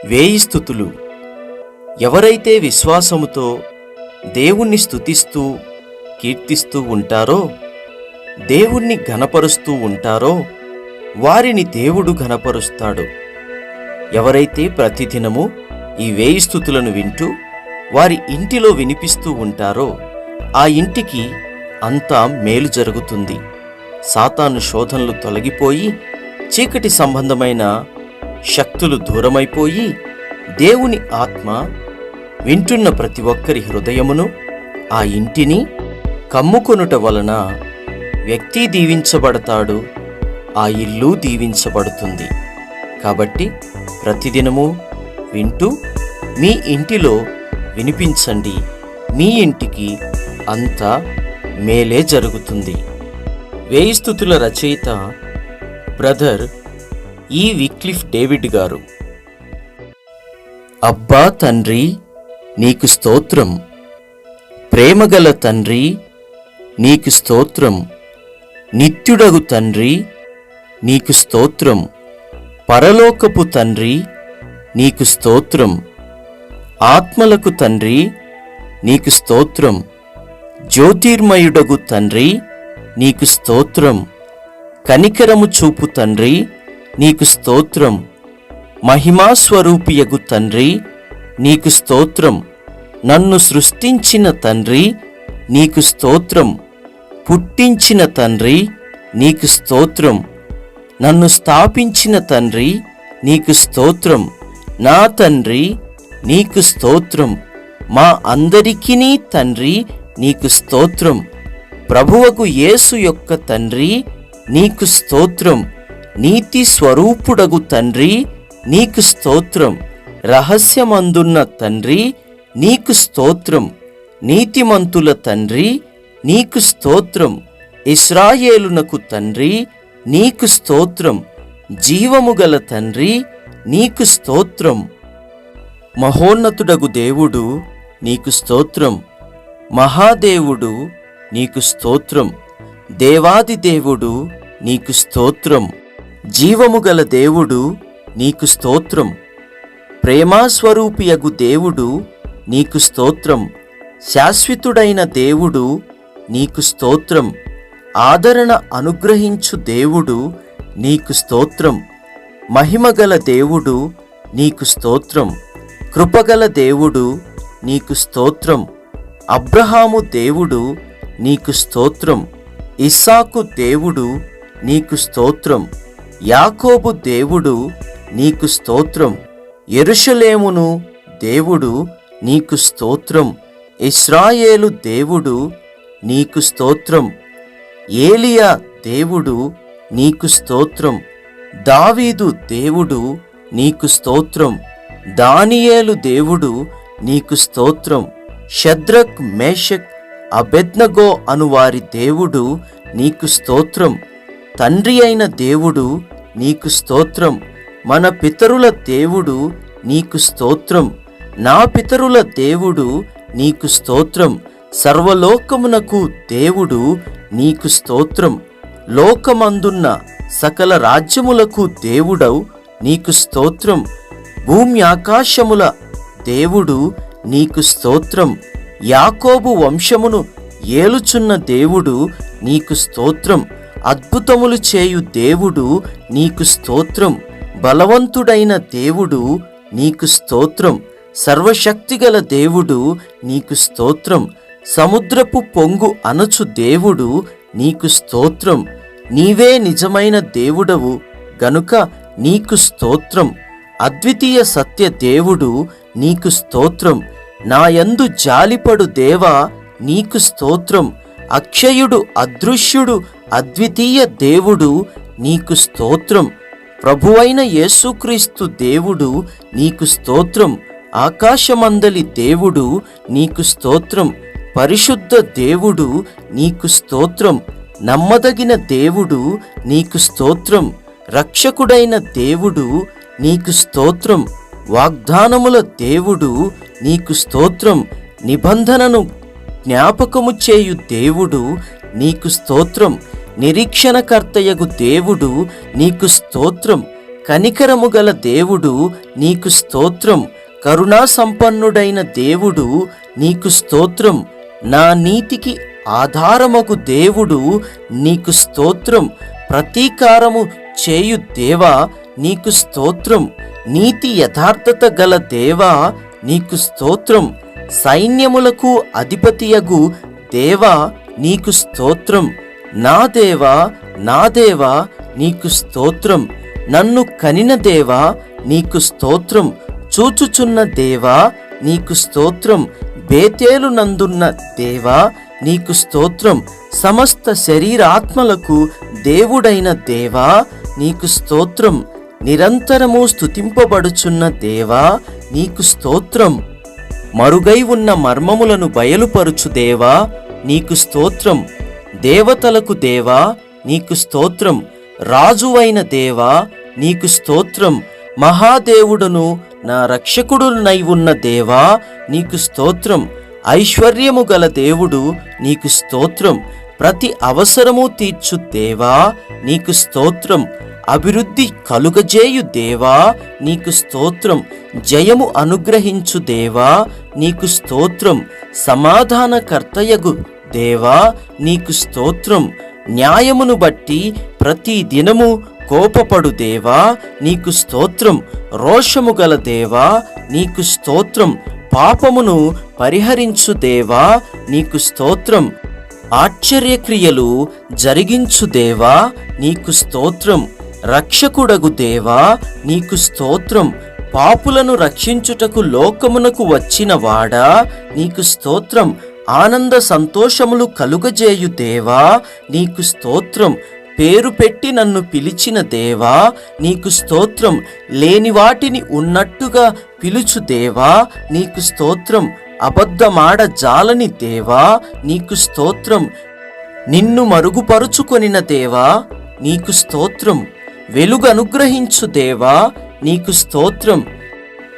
వేయి స్తుతులు. ఎవరైతే విశ్వాసముతో దేవుణ్ణి స్తుతిస్తూ కీర్తిస్తూ ఉంటారో, దేవుణ్ణి ఘనపరుస్తూ ఉంటారో వారిని దేవుడు ఘనపరుస్తాడు. ఎవరైతే ప్రతిదినము ఈ వేయి స్తుతులను వింటూ వారి ఇంటిలో వినిపిస్తూ ఉంటారో ఆ ఇంటికి అంతా మేలు జరుగుతుంది. సాతాను శోధనలు తొలగిపోయి చీకటి సంబంధమైన శక్తులు దూరమైపోయి దేవుని ఆత్మ వింటున్న ప్రతి ఒక్కరి హృదయమును ఆ ఇంటిని కమ్ముకొనుట వలన వ్యక్తి దీవించబడతాడు, ఆ ఇల్లు దీవించబడుతుంది. కాబట్టి ప్రతిదినము వింటూ మీ ఇంటిలో వినిపించండి. మీ ఇంటికి అంతా మేలే జరుగుతుంది. వేయి స్తుతుల రచయిత బ్రదర్ ఈ విక్లిఫ్ డేవిడ్ గారు. అబ్బా తండ్రి, నీకు స్తోత్రం. ప్రేమగల తండ్రి, నీకు స్తోత్రం. నిత్యుడగు తండ్రి, నీకు స్తోత్రం. పరలోకపు తండ్రి, నీకు స్తోత్రం. ఆత్మలకు తండ్రి, నీకు స్తోత్రం. జ్యోతిర్మయుడగు తండ్రి, నీకు స్తోత్రం. కనికరము చూపు తండ్రి, నీకు స్తోత్రం. మహిమాస్వరూపియగు తండ్రి, నీకు స్తోత్రం. నన్ను సృష్టించిన తండ్రి, నీకు స్తోత్రం. పుట్టించిన తండ్రి, నీకు స్తోత్రం. నన్ను స్థాపించిన తండ్రి, నీకు స్తోత్రం. నా తండ్రి, నీకు స్తోత్రం. మా అందరికీ తండ్రి, నీకు స్తోత్రం. ప్రభువకు యేసు యొక్క తండ్రి, నీకు స్తోత్రం. నీతి స్వరూపుడగు తండ్రి, నీకు స్తోత్రం. రహస్యమందున్న తండ్రి, నీకు స్తోత్రం. నీతిమంతుల తండ్రి, నీకు స్తోత్రం. ఇశ్రాయేలునకు తండ్రి, నీకు స్తోత్రం. జీవము గల తండ్రి, నీకు స్తోత్రం. మహోన్నతుడగు దేవుడు, నీకు స్తోత్రం. మహాదేవుడు, నీకు స్తోత్రం. దేవాది దేవుడు, నీకు స్తోత్రం. జీవము గల దేవుడు, నీకు స్తోత్రం. ప్రేమాస్వరూపియగు దేవుడు, నీకు స్తోత్రం. శాశ్వతుడైన దేవుడు, నీకు స్తోత్రం. ఆదరణ అనుగ్రహించు దేవుడు, నీకు స్తోత్రం. మహిమగల దేవుడు, నీకు స్తోత్రం. కృపగల దేవుడు, నీకు స్తోత్రం. అబ్రహాము దేవుడు, నీకు స్తోత్రం. ఇస్సాకు దేవుడు, నీకు స్తోత్రం. యాకోబు దేవుడు, నీకు స్తోత్రం. యెరూషలేమును దేవుడు, నీకు స్తోత్రం. ఇశ్రాయేలు దేవుడు, నీకు స్తోత్రం. ఏలియా దేవుడు, నీకు స్తోత్రం. దావీదు దేవుడు, నీకు స్తోత్రం. దానియేలు దేవుడు, నీకు స్తోత్రం. షద్రక్, మేషక్, అబేద్నగో అనువారి దేవుడు, నీకు స్తోత్రం. తండ్రి అయిన దేవుడు, నీకు స్తోత్రం. మన పితరుల దేవుడు, నీకు స్తోత్రం. నా పితరుల దేవుడు, నీకు స్తోత్రం. సర్వలోకమునకు దేవుడు, నీకు స్తోత్రం. లోకమందున్న సకల రాజ్యములకు దేవుడవు, నీకు స్తోత్రం. భూమి ఆకాశముల దేవుడు, నీకు స్తోత్రం. యాకోబు వంశమును ఏలుచున్న దేవుడు, నీకు స్తోత్రం. అద్భుతములు చేయు దేవుడు, నీకు స్తోత్రం. బలవంతుడైన దేవుడు, నీకు స్తోత్రం. సర్వశక్తిగల దేవుడు, నీకు స్తోత్రం. సముద్రపు పొంగు అనచు దేవుడు, నీకు స్తోత్రం. నీవే నిజమైన దేవుడవు గనుక నీకు స్తోత్రం. అద్వితీయ సత్య దేవుడు, నీకు స్తోత్రం. నాయందు జాలిపడు దేవా, నీకు స్తోత్రం. అక్షయుడు, అదృశ్యుడు, అద్వితీయ దేవుడు, నీకు స్తోత్రం. ప్రభువైన యేసుక్రీస్తు దేవుడు, నీకు స్తోత్రం. ఆకాశమందలి దేవుడు, నీకు స్తోత్రం. పరిశుద్ధ దేవుడు, నీకు స్తోత్రం. నమ్మదగిన దేవుడు, నీకు స్తోత్రం. రక్షకుడైన దేవుడు, నీకు స్తోత్రం. వాగ్దానముల దేవుడు, నీకు స్తోత్రం. నిబంధనను జ్ఞాపకము చేయు దేవుడు, నీకు స్తోత్రం. నిరీక్షణకర్తయగు దేవుడు, నీకు స్తోత్రం. కనికరము గల దేవుడు నీకు స్తోత్రం. కరుణా సంపన్నుడైన దేవుడు నీకు స్తోత్రం. నా నీతికి ఆధారమగు దేవుడు నీకు స్తోత్రం. ప్రతీకారము చేయు దేవా నీకు స్తోత్రం. నీతి యథార్థత గల దేవా నీకు స్తోత్రం. సైన్యములకు అధిపతియగు దేవా నీకు స్తోత్రం. నా దేవా నా దేవా నీకు స్తోత్రం. నన్ను కనిన దేవా నీకు స్తోత్రం. చూచుచున్న దేవా నీకు స్తోత్రం. బేతేలు నందున్న దేవా నీకు స్తోత్రం. సమస్త శరీరాత్మలకు దేవుడైన దేవా నీకు స్తోత్రం. నిరంతరము స్తుతింపబడుచున్న దేవా నీకు స్తోత్రం. మరుగై ఉన్న మర్మములను బయలుపరుచు దేవా నీకు స్తోత్రం. దేవతలకు దేవా నీకు స్తోత్రం. రాజువైన దేవా నీకు స్తోత్రం. మహాదేవుడును నా రక్షకుడునై ఉన్న దేవా నీకు స్తోత్రం. ఐశ్వర్యము గల దేవుడు నీకు స్తోత్రం. ప్రతి అవసరము తీర్చు దేవా నీకు స్తోత్రం. అభివృద్ధి కలుగజేయు దేవా నీకు స్తోత్రం. జయము అనుగ్రహించు దేవా నీకు స్తోత్రం. సమాధానకర్తయగు దేవా నీకు స్తోత్రం. న్యాయమును బట్టి ప్రతి దినము కోపపడు దేవా నీకు స్తోత్రం. రోషము గల దేవా నీకు స్తోత్రం. పాపమును పరిహరించు దేవా నీకు స్తోత్రం. ఆశ్చర్యక్రియలు జరిగించు దేవా నీకు స్తోత్రం. రక్షకుడగు దేవా నీకు స్తోత్రం. పాపులను రక్షించుటకు లోకమునకు వచ్చిన వాడా నీకు స్తోత్రం. ఆనంద సంతోషములు కలుగజేయు దేవా నీకు స్తోత్రం. పేరు పెట్టి నన్ను పిలిచిన దేవా నీకు స్తోత్రం. లేని వాటిని ఉన్నట్టుగా పిలుచు దేవా నీకు స్తోత్రం. అబద్ధమాడ జాలని దేవా నీకు స్తోత్రం. నిన్ను మరుగుపరుచుకొనిన దేవా నీకు స్తోత్రం. వెలుగు అనుగ్రహించు దేవా నీకు స్తోత్రం.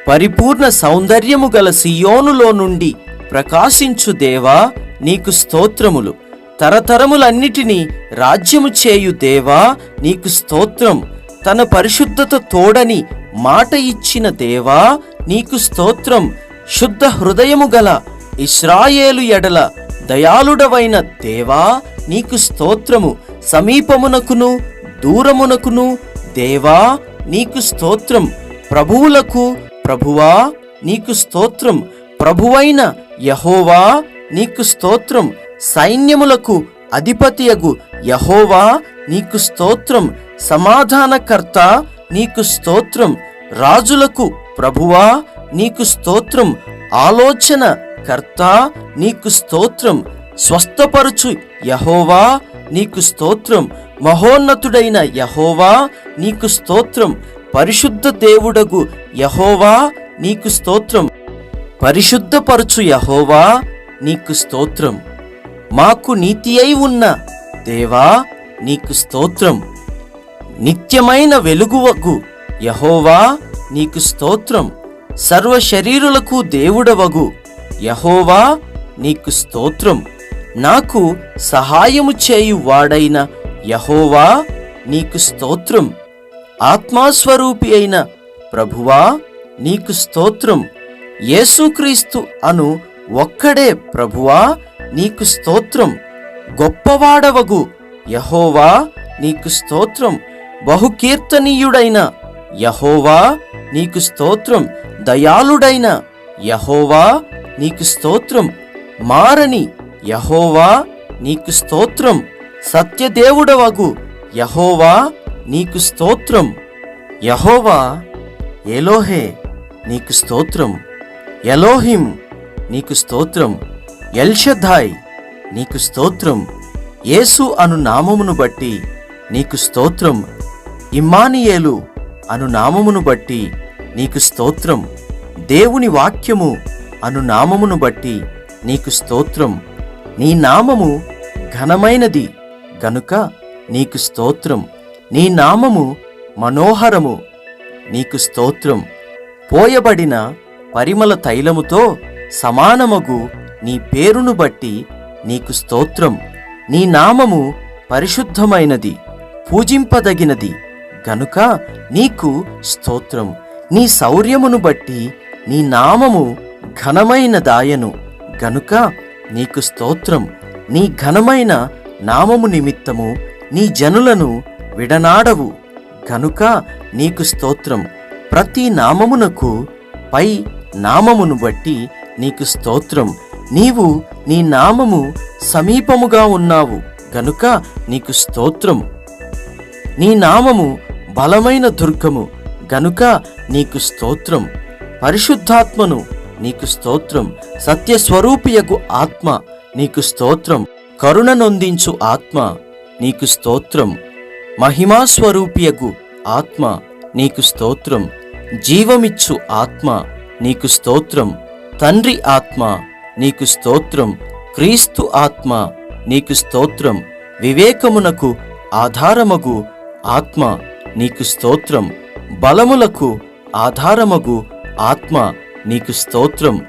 పరిపూర్ణ సౌందర్యము గల సియోనులో నుండి ప్రకాశించు దేవా నీకు స్తోత్రములు. తరతరములన్నిటినీ రాజ్యము చేయు దేవా నీకు స్తోత్రం. తన పరిశుద్ధత తోడని మాట ఇచ్చిన దేవా నీకు స్తోత్రం. శుద్ధ హృదయము గల ఇశ్రాయేలు ఎడల దయాళుడవైన దేవా నీకు స్తోత్రము. సమీపమునకును దూరమునకును దేవా నీకు స్తోత్రం. ప్రభువులకు ప్రభువా నీకు స్తోత్రం. ప్రభువైన యెహోవా నీకు స్తోత్రం. సైన్యములకు అధిపతియగు యెహోవా నీకు స్తోత్రం. సమాధానకర్త నీకు స్తోత్రం. రాజులకు ప్రభువా నీకు స్తోత్రం. ఆలోచన కర్త నీకు స్తోత్రం. స్వస్థపరుచు యెహోవా నీకు స్తోత్రం. మహోన్నతుడైన యెహోవా నీకు స్తోత్రం. పరిశుద్ధ దేవుడగు యెహోవా నీకు స్తోత్రం. పరిశుద్ధపరచు యెహోవా నీకు స్తోత్రం. మాకు నీతి అయి ఉన్న దేవా నీకు స్తోత్రం. నిత్యమైన వెలుగువగు యెహోవా నీకు స్తోత్రం. సర్వ శరీరులకు దేవుడవగు యెహోవా నీకు స్తోత్రం. నాకు సహాయము చేయు వాడైన యెహోవా నీకు స్తోత్రం. ఆత్మాస్వరూపి అయిన ప్రభువా నీకు స్తోత్రం. యేసుక్రీస్తు అను ఒక్కడే ప్రభువా నీకు స్తోత్రం. గొప్పవాడవగు యెహోవా నీకు స్తోత్రం. బహుకీర్తనీయుడైన యెహోవా నీకు స్తోత్రం. దయాళుడైన యెహోవా నీకు స్తోత్రం. మారని యెహోవా నీకు స్తోత్రం. సత్యదేవుడవగు యెహోవా నీకు స్తోత్రం. యెహోవా ఎలోహే నీకు స్తోత్రం. ఎలోహిం నీకు స్తోత్రం. ఎల్షదాయ్ నీకు స్తోత్రం. యేసు అను నామమును బట్టి నీకు స్తోత్రం. ఇమ్మానియేలు అను నామమును బట్టి నీకు స్తోత్రం. దేవుని వాక్యము అను నామమును బట్టి నీకు స్తోత్రం. నీ నామము ఘనమైనది గనుక నీకు స్తోత్రం. నీ నామము మనోహరము నీకు స్తోత్రం. పోయబడిన పరిమళ తైలముతో సమానమగు నీ పేరును బట్టి నీకు స్తోత్రం. నీ నామము పరిశుద్ధమైనది, పూజింపదగినది గనుక నీకు స్తోత్రం. నీ శౌర్యమును బట్టి నీ నామము ఘనమైన దాయను గనుక నీకు స్తోత్రం. నీ ఘనమైన నామము నిమిత్తము నీ జనులను విడనాడవు గనుక నీకు స్తోత్రం. ప్రతి నామమునకు పై నామమును బట్టి నీకు స్తోత్రం. నీవు నీ నామము సమీపముగా ఉన్నావు గనుక నీకు స్తోత్రం. నీ నామము బలమైన దుర్గము గనుక నీకు స్తోత్రం. పరిశుద్ధాత్మను నీకు స్తోత్రం. సత్యస్వరూపియగు ఆత్మ నీకు స్తోత్రం. కరుణ నొందించు ఆత్మ నీకు స్తోత్రం. మహిమాస్వరూపియగు ఆత్మ నీకు స్తోత్రం. జీవమిచ్చు ఆత్మ నీకు స్తోత్రం. తండ్రి ఆత్మ నీకు స్తోత్రం. క్రీస్తు ఆత్మ నీకు స్తోత్రం. వివేకమునకు ఆధారమగు ఆత్మ నీకు స్తోత్రం. బలములకు ఆధారమగు ఆత్మ నీకు స్తోత్రం.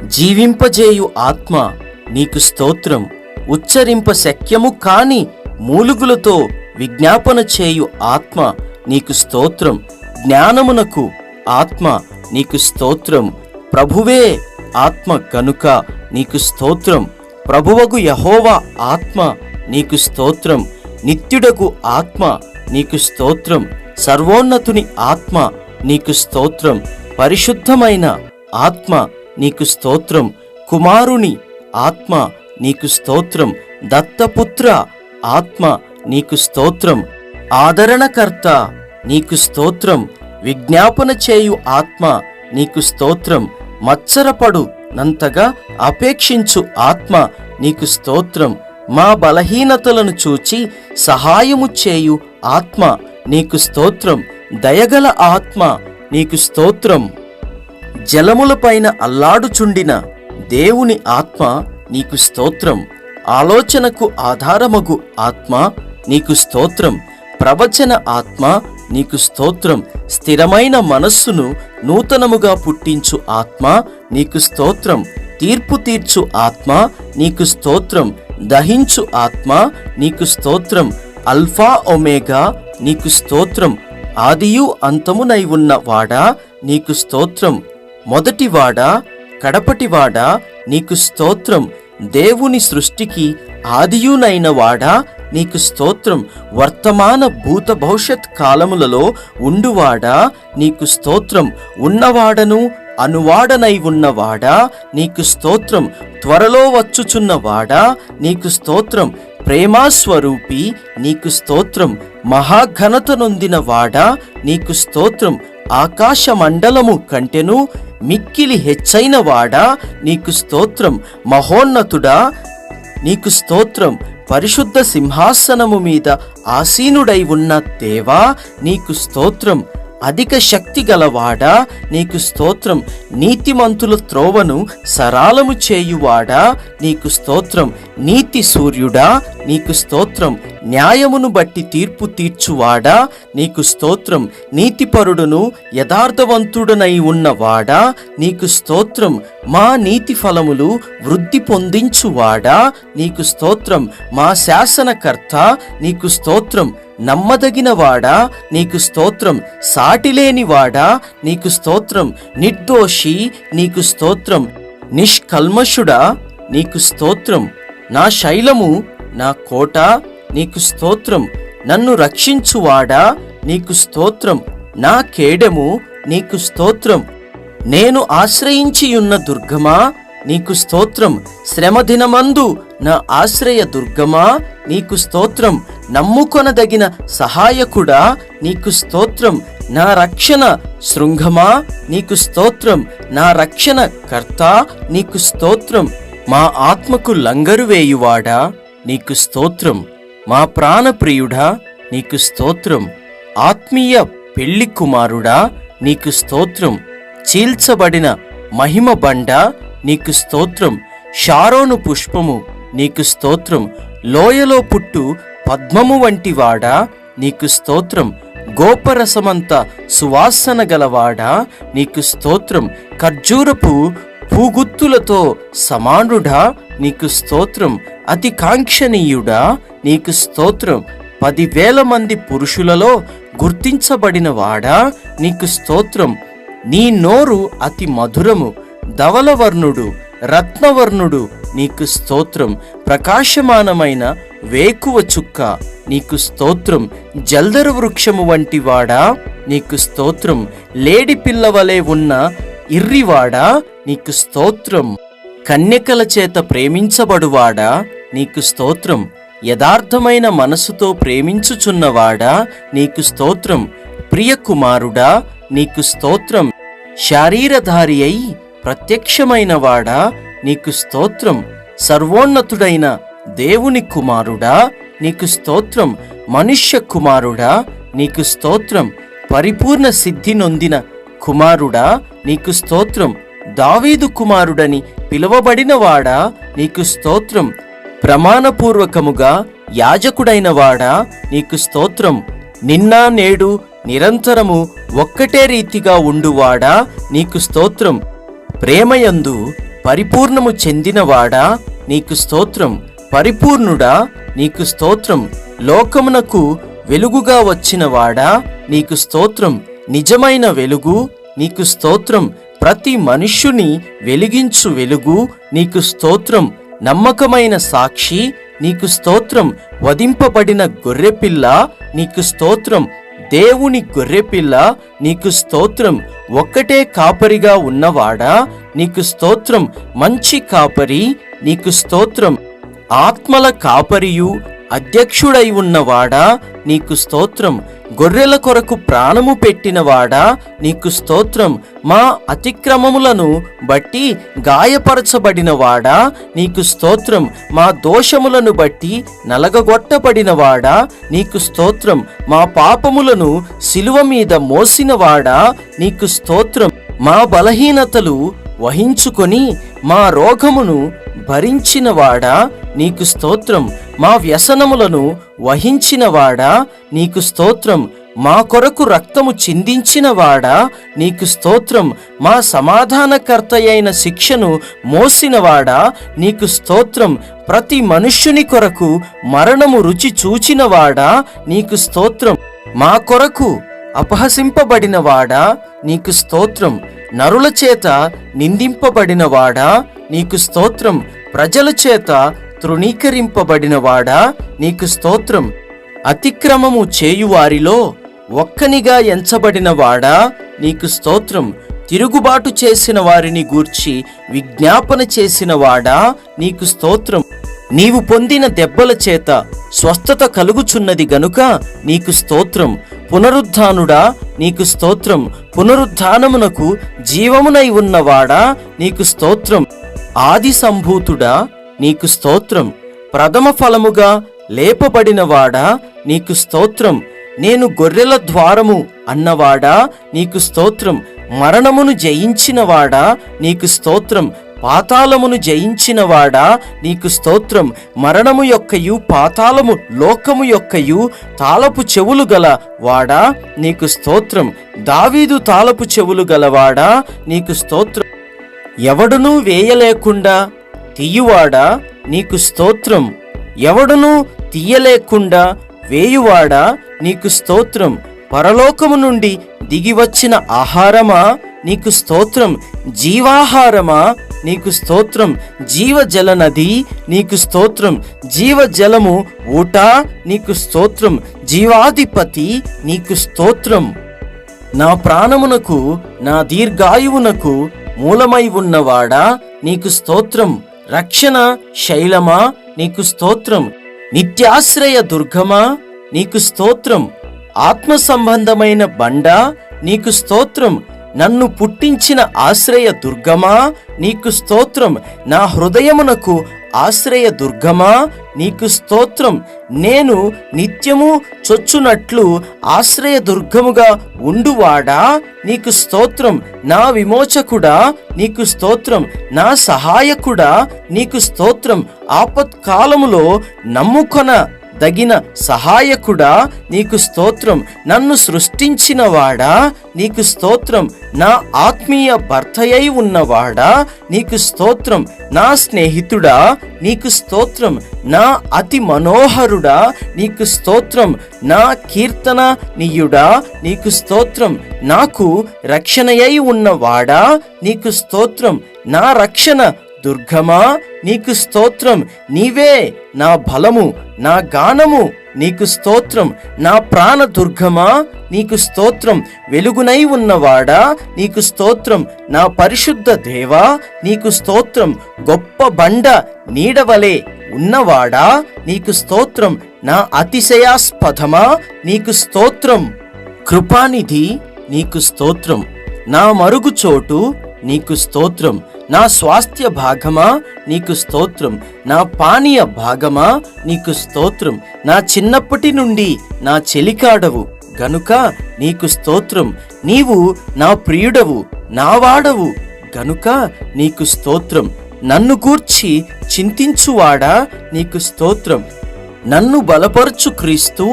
జీవింపజేయు ఆత్మ నీకు స్తోత్రం. ఉచ్చరింప శక్యము కాని మూలుగులతో విజ్ఞాపన చేయు ఆత్మ నీకు స్తోత్రం. జ్ఞానమునకు ఆత్మ నీకు స్తోత్రం. ప్రభువే ఆత్మ కనుక నీకు స్తోత్రం. ప్రభువగు యెహోవా ఆత్మ నీకు స్తోత్రం. నిత్యుడగు ఆత్మ నీకు స్తోత్రం. సర్వోన్నతుని ఆత్మ నీకు స్తోత్రం. పరిశుద్ధమైన ఆత్మ నీకు స్తోత్రం. కుమారుని ఆత్మ నీకు స్తోత్రం. దత్తపుత్ర ఆత్మ నీకు స్తోత్రం. ఆదరణకర్త నీకు స్తోత్రం. విజ్ఞాపన చేయు ఆత్మ నీకు స్తోత్రం. మత్సరపడు నంతగా అపేక్షించు ఆత్మ నీకు స్తోత్రం. మా బలహీనతలను చూచి సహాయము చేయు ఆత్మ నీకు స్తోత్రం. దయగల ఆత్మ నీకు స్తోత్రం. జలములపైన అల్లాడుచుండిన దేవుని ఆత్మ నీకు స్తోత్రం. ఆలోచనకు ఆధారమగు ఆత్మ నీకు స్తోత్రం. ప్రవచన ఆత్మ నీకు స్తోత్రం. స్థిరమైన మనస్సును నూతనముగా పుట్టించు ఆత్మ నీకు స్తోత్రం. తీర్పు తీర్చు ఆత్మ నీకు స్తోత్రం. దహించు ఆత్మ నీకు స్తోత్రం. అల్ఫా ఒమేగా నీకు స్తోత్రం. ఆదియు అంతమునై ఉన్న వాడా నీకు స్తోత్రం. మొదటివాడా కడపటివాడా నీకు స్తోత్రం. దేవుని సృష్టికి ఆదియునైన వాడా నీకు స్తోత్రం. వర్తమాన భూత భవిష్యత్ కాలములలో ఉండువాడా నీకు స్తోత్రం. ఉన్నవాడను అనువాడనై ఉన్నవాడా నీకు స్తోత్రం. త్వరలో వచ్చుచున్నవాడా నీకు స్తోత్రం. ప్రేమాస్వరూపి నీకు స్తోత్రం. మహాఘనత నొందిన వాడా నీకు స్తోత్రం. ఆకాశ మండలము కంటెను మిక్కిలి హెచ్చైన వాడా నీకు స్తోత్రం. మహోన్నతుడా నీకు స్తోత్రం. పరిశుద్ధ సింహాసనము మీద ఆసీనుడై ఉన్న దేవా నీకు స్తోత్రం. అధిక శక్తి గలవాడా నీకు స్తోత్రం. నీతిమంతుల త్రోవను సరాలము చేయువాడా నీకు స్తోత్రం. నీతి సూర్యుడా నీకు స్తోత్రం. న్యాయమును బట్టి తీర్పు తీర్చువాడా నీకు స్తోత్రం. నీతిపరుడును యథార్థవంతుడనై ఉన్నవాడా నీకు స్తోత్రం. మా నీతి ఫలములు వృద్ధి పొందించువాడా నీకు స్తోత్రం. మా శాసనకర్త నీకు స్తోత్రం. నమ్మదగినవాడా నీకు స్తోత్రం. సాటిలేనివాడా నీకు స్తోత్రం. నిర్దోషి నీకు స్తోత్రం. నిష్కల్మషుడా నీకు స్తోత్రం. నా శైలము నా కోట నీకు స్తోత్రం. నన్ను రక్షించువాడా నీకు స్తోత్రం. నా కేడెము నీకు స్తోత్రం. నేను ఆశ్రయించియున్న దుర్గమా నీకు స్తోత్రం. శ్రమదినమందు నా ఆశ్రయ దుర్గమా నీకు స్తోత్రం. నమ్ముకొనదగిన సహాయకుడా నీకు స్తోత్రం. నా రక్షణ శృంగమా నీకు స్తోత్రం. నా రక్షణ కర్త నీకు స్తోత్రం. మా ఆత్మకు లంగరు వేయువాడా నీకు స్తోత్రం. మా ప్రాణప్రియుడా నీకు స్తోత్రం. ఆత్మీయ పెళ్లి కుమారుడా నీకు స్తోత్రం. చీల్చబడిన మహిమ బండ నీకు స్తోత్రం. షారోను పుష్పము నీకు స్తోత్రం. లోయలో పుట్టు పద్మము వంటి వాడా నీకు స్తోత్రం. గోపరసమంత సువాసన గలవాడా నీకు స్తోత్రం. ఖర్జూరపు పూగుత్తులతో సమానుడా నీకు స్తోత్రం. అతి కాంక్షణీయుడా నీకు స్తోత్రం. 10,000 మంది పురుషులలో గుర్తించబడినవాడా నీకు స్తోత్రం. నీ నోరు అతి మధురము, ధవలవర్ణుడు, రత్నవర్ణుడు నీకు స్తోత్రం. ప్రకాశమానమైన వేకువ చుక్క నీకు స్తోత్రం. జల్దర వృక్షము వంటి వాడా నీకు స్తోత్రం. లేడి పిల్లవలే ఉన్న ఇర్రివాడా నీకు స్తోత్రం. కన్యకల చేత ప్రేమించబడువాడా నీకు స్తోత్రం. యథార్థమైన మనసుతో ప్రేమించుచున్నవాడా నీకు స్తోత్రం. ప్రియకుమారుడా నీకు స్తోత్రం. శారీరధారి అయి ప్రత్యక్షమైన వాడా నీకు స్తోత్రం. సర్వోన్నతుడైన దేవుని కుమారుడా నీకు స్తోత్రం. మనుష్య కుమారుడా నీకు స్తోత్రం. పరిపూర్ణ సిద్ధి నొందిన కుమారుడా నీకు స్తోత్రం. దావీదు కుమారుడని పిలువబడినవాడా నీకు స్తోత్రం. ప్రమాణపూర్వకముగా యాజకుడైన వాడా నీకు స్తోత్రం. నిన్న నేడు నిరంతరము ఒక్కటే రీతిగా ఉండువాడా నీకు స్తోత్రం. ప్రేమయందు పరిపూర్ణము చెందినవాడా నీకు స్తోత్రం. పరిపూర్ణుడా నీకు స్తోత్రం. లోకమునకు వెలుగుగా వచ్చినవాడా నీకు స్తోత్రం. నిజమైన వెలుగు నీకు స్తోత్రం. ప్రతి మనుష్యుని వెలిగించు వెలుగు నీకు స్తోత్రం. నమ్మకమైన సాక్షి నీకు స్తోత్రం. వధింపబడిన గొర్రెపిల్ల నీకు స్తోత్రం. దేవుని గొర్రెపిల్ల నీకు స్తోత్రం. ఒక్కటే కాపరిగా ఉన్నవాడా నీకు స్తోత్రం. మంచి కాపరి నీకు స్తోత్రం. ఆత్మల కాపరియు అధ్యక్షుడై ఉన్నవాడా నీకు స్తోత్రం. గొర్రెల కొరకు ప్రాణము పెట్టినవాడా నీకు స్తోత్రం. మా అతిక్రమములను బట్టి గాయపరచబడినవాడా నీకు స్తోత్రం. మా దోషములను బట్టి నలగగొట్టబడినవాడా నీకు స్తోత్రం. మా పాపములను శిలువ మీద మోసినవాడా నీకు స్తోత్రం. మా బలహీనతలు వహించుకొని మా రోగమును భరించినవాడా నీకు స్తోత్రం. మా వ్యసనములను వహించినవాడా నీకు స్తోత్రం. మా కొరకు రక్తము చిందించినవాడా నీకు స్తోత్రం. మా సమాధానకర్త అయిన శిక్షను మోసినవాడా నీకు స్తోత్రం. ప్రతి మనుష్యుని కొరకు మరణము రుచి చూచినవాడా నీకు స్తోత్రం. మా కొరకు అపహసింపబడినవాడా నీకు స్తోత్రం. నరుల చేత నిందింపబడినవాడా నీకు స్తోత్రం. ప్రజల చేత తృణీకరింపబడినవాడా నీకు స్తోత్రం. అతిక్రమము చేయువారిలో ఒక్కనిగా ఎంచబడినవాడా నీకు స్తోత్రం. తిరుగుబాటు చేసిన వారిని గూర్చి విజ్ఞాపన చేసినవాడా నీకు స్తోత్రం. నీవు పొందిన దెబ్బల చేత స్వస్థత కలుగుచున్నది గనుక నీకు స్తోత్రం. పునరుద్ధానుడా నీకు స్తోత్రం. పునరుద్ధానమునకు జీవమునై ఉన్నవాడా నీకు స్తోత్రం. ఆది సంభూతుడా నీకు స్తోత్రం. ప్రథమ ఫలముగా లేపబడినవాడా నీకు స్తోత్రం. నేను గొర్రెల ద్వారము అన్నవాడా నీకు స్తోత్రం. మరణమును జయించినవాడా నీకు స్తోత్రం. పాతాళమును జయించినవాడా నీకు స్తోత్రం. మరణము యొక్కయు పాతాళము లోకము యొక్కయు తాళపు చెవులు గల వాడా నీకు స్తోత్రం. దావీదు తాళపు చెవులు గలవాడా నీకు స్తోత్రం. ఎవడునూ వేయలేకుండా తీయువాడా నీకు స్తోత్రం. ఎవడునూ తీయలేకుండా వేయువాడా నీకు స్తోత్రం. పరలోకము నుండి దిగివచ్చిన ఆహారమా నీకు స్తోత్రం. జీవాహారమా నీకు స్తోత్రం. జీవజల నది నీకు స్తోత్రం. జీవజలము ఊట నీకు స్తోత్రం. జీవాధిపతి నీకు స్తోత్రం. నా ప్రాణమునకు నా దీర్ఘాయువునకు మూలమై ఉన్నవాడా నీకు స్తోత్రం. రక్షణ శైలమా నీకు స్తోత్రం. నిత్యాశ్రయ దుర్గమా నీకు స్తోత్రం. ఆత్మ సంబంధమైన బండ నీకు స్తోత్రం. నన్ను పుట్టించిన ఆశ్రయ దుర్గమా నీకు స్తోత్రం. నా హృదయమునకు ఆశ్రయ దుర్గమా నీకు స్తోత్రం. నేను నిత్యము చొచ్చునట్లు ఆశ్రయ దుర్గముగా ఉండువాడా నీకు స్తోత్రం. నా విమోచకుడా నీకు స్తోత్రం. నా సహాయకుడా నీకు స్తోత్రం. ఆపత్కాలములో నమ్ముకొన దగిన సహాయకుడా నీకు స్తోత్రం, నన్ను సృష్టించిన వాడా నీకు స్తోత్రం, నా ఆత్మీయ భర్తయై ఉన్నవాడా నీకు స్తోత్రం, నా స్నేహితుడా నీకు స్తోత్రం, నా అతి మనోహరుడా నీకు స్తోత్రం, నా కీర్తన నీయుడా నీకు స్తోత్రం, నాకు రక్షణయై ఉన్నవాడా నీకు స్తోత్రం, నా రక్షణ దుర్గమా నీకు స్తోత్రం, నీవే నా బలము నా గానము నీకు స్తోత్రం, నా ప్రాణ దుర్గమా నీకు స్తోత్రం, వెలుగునై ఉన్నవాడా నీకు స్తోత్రం, నా పరిశుద్ధ దేవా నీకు స్తోత్రం, గొప్ప బండ నీడవలే ఉన్నవాడా నీకు స్తోత్రం, నా అతిశయాస్పదమా నీకు స్తోత్రం, కృపానిధి నీకు స్తోత్రం, నా మరుగుచోటు నీకు స్తోత్రం, నా స్వాస్థ్య భాగమా నీకు స్తోత్రం, నా పానీయ భాగమా నీకు స్తోత్రం, నా చిన్నప్పటి నుండి నా చెలికాడవు గనుక నీకు స్తోత్రం, నీవు నా ప్రియుడవు నా వాడవు గనుక నీకు స్తోత్రం, నన్ను గూర్చి చింతించువాడా నీకు స్తోత్రం, నన్ను బలపరచు క్రీస్తు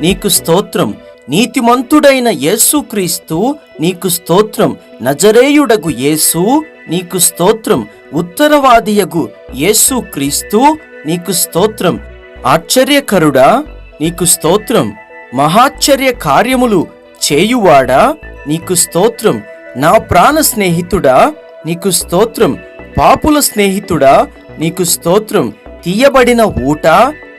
నీకు స్తోత్రం, నీతిమంతుడైన యేసుక్రీస్తు నీకు స్తోత్రం, నజరేయుడగు యేసు నీకు స్తోత్రం, ఉత్తరవాదియగు యేసుక్రీస్తు నీకు స్తోత్రం, ఆశ్చర్యకరుడా నీకు స్తోత్రం, మహాశ్చర్య కార్యములు చేయువాడా నీకు స్తోత్రం, నా ప్రాణ స్నేహితుడా నీకు స్తోత్రం, పాపుల స్నేహితుడా నీకు స్తోత్రం, తీయబడిన ఊట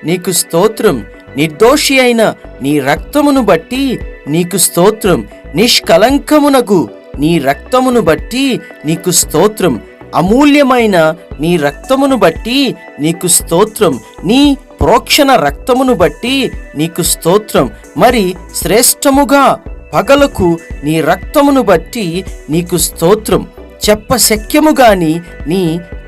నీకు స్తోత్రం, నిర్దోషి అయిన నీ రక్తమును బట్టి నీకు స్తోత్రం, నిష్కలంకమునగు నీ రక్తమును బట్టి నీకు స్తోత్రం, అమూల్యమైన నీ రక్తమును బట్టి నీకు స్తోత్రం, నీ ప్రోక్షణ రక్తమును బట్టి నీకు స్తోత్రం, మరి శ్రేష్టముగా పగలకు నీ రక్తమును బట్టి నీకు స్తోత్రం, చెప్పశక్యముగాని నీ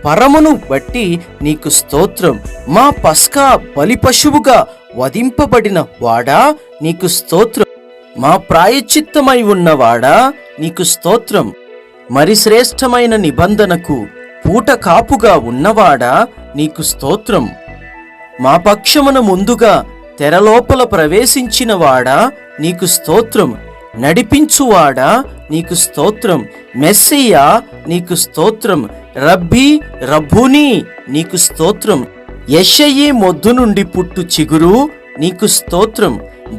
పరమును బట్టి నీకు స్తోత్రం, మా పస్కా బలిపశువుగా వధింపబడిన వాడా నీకు స్తోత్రం, మా ప్రాయశ్చిత్తమై ఉన్నవాడా నీకు స్తోత్రం, మరి శ్రేష్టమైన నిబంధనకు పూట కాపుగా ఉన్నవాడా నీకు స్తోత్రం, మా పక్షమున ముందుగా తెరలోపల ప్రవేశించిన వాడా నీకు స్తోత్రం, నడిపించువాడా నీకు స్తోత్రం, మెస్సియా నీకు స్తోత్రం, రబ్బీ రబ్బునీ నీకు స్తోత్రం, యెషయి మొద్దు నుండి పుట్టు చిగురు నీకు స్తోత్రం,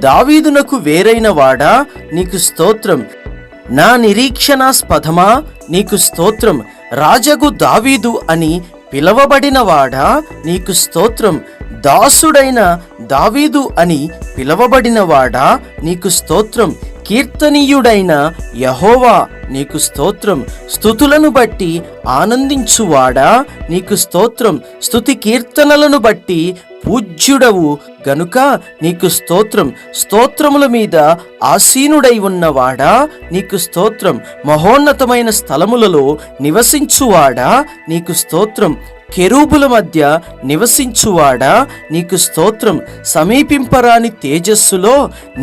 దావీదునకు వేరైన వాడా నీకు స్తోత్రం, నా నిరీక్షణాస్పదమా నీకు స్తోత్రం, రాజగు దావీదు అని పిలవబడిన వాడా నీకు స్తోత్రం, దాసుడైన దావీదు అని పిలవబడిన వాడా నీకు స్తోత్రం, కీర్తనీయుడైన యెహోవా నీకు స్తోత్రం, స్తుతులను బట్టి ఆనందించువాడా నీకు స్తోత్రం, స్తుతి కీర్తనలను బట్టి పూజ్యుడవు గనుక నీకు స్తోత్రం, స్తోత్రముల మీద ఆసీనుడై ఉన్నవాడా నీకు స్తోత్రం, మహోన్నతమైన స్థలములలో నివసించువాడా నీకు స్తోత్రం, కెరూబుల మధ్య నివసించువాడా నీకు స్తోత్రం, సమీపింపరాని తేజస్సులో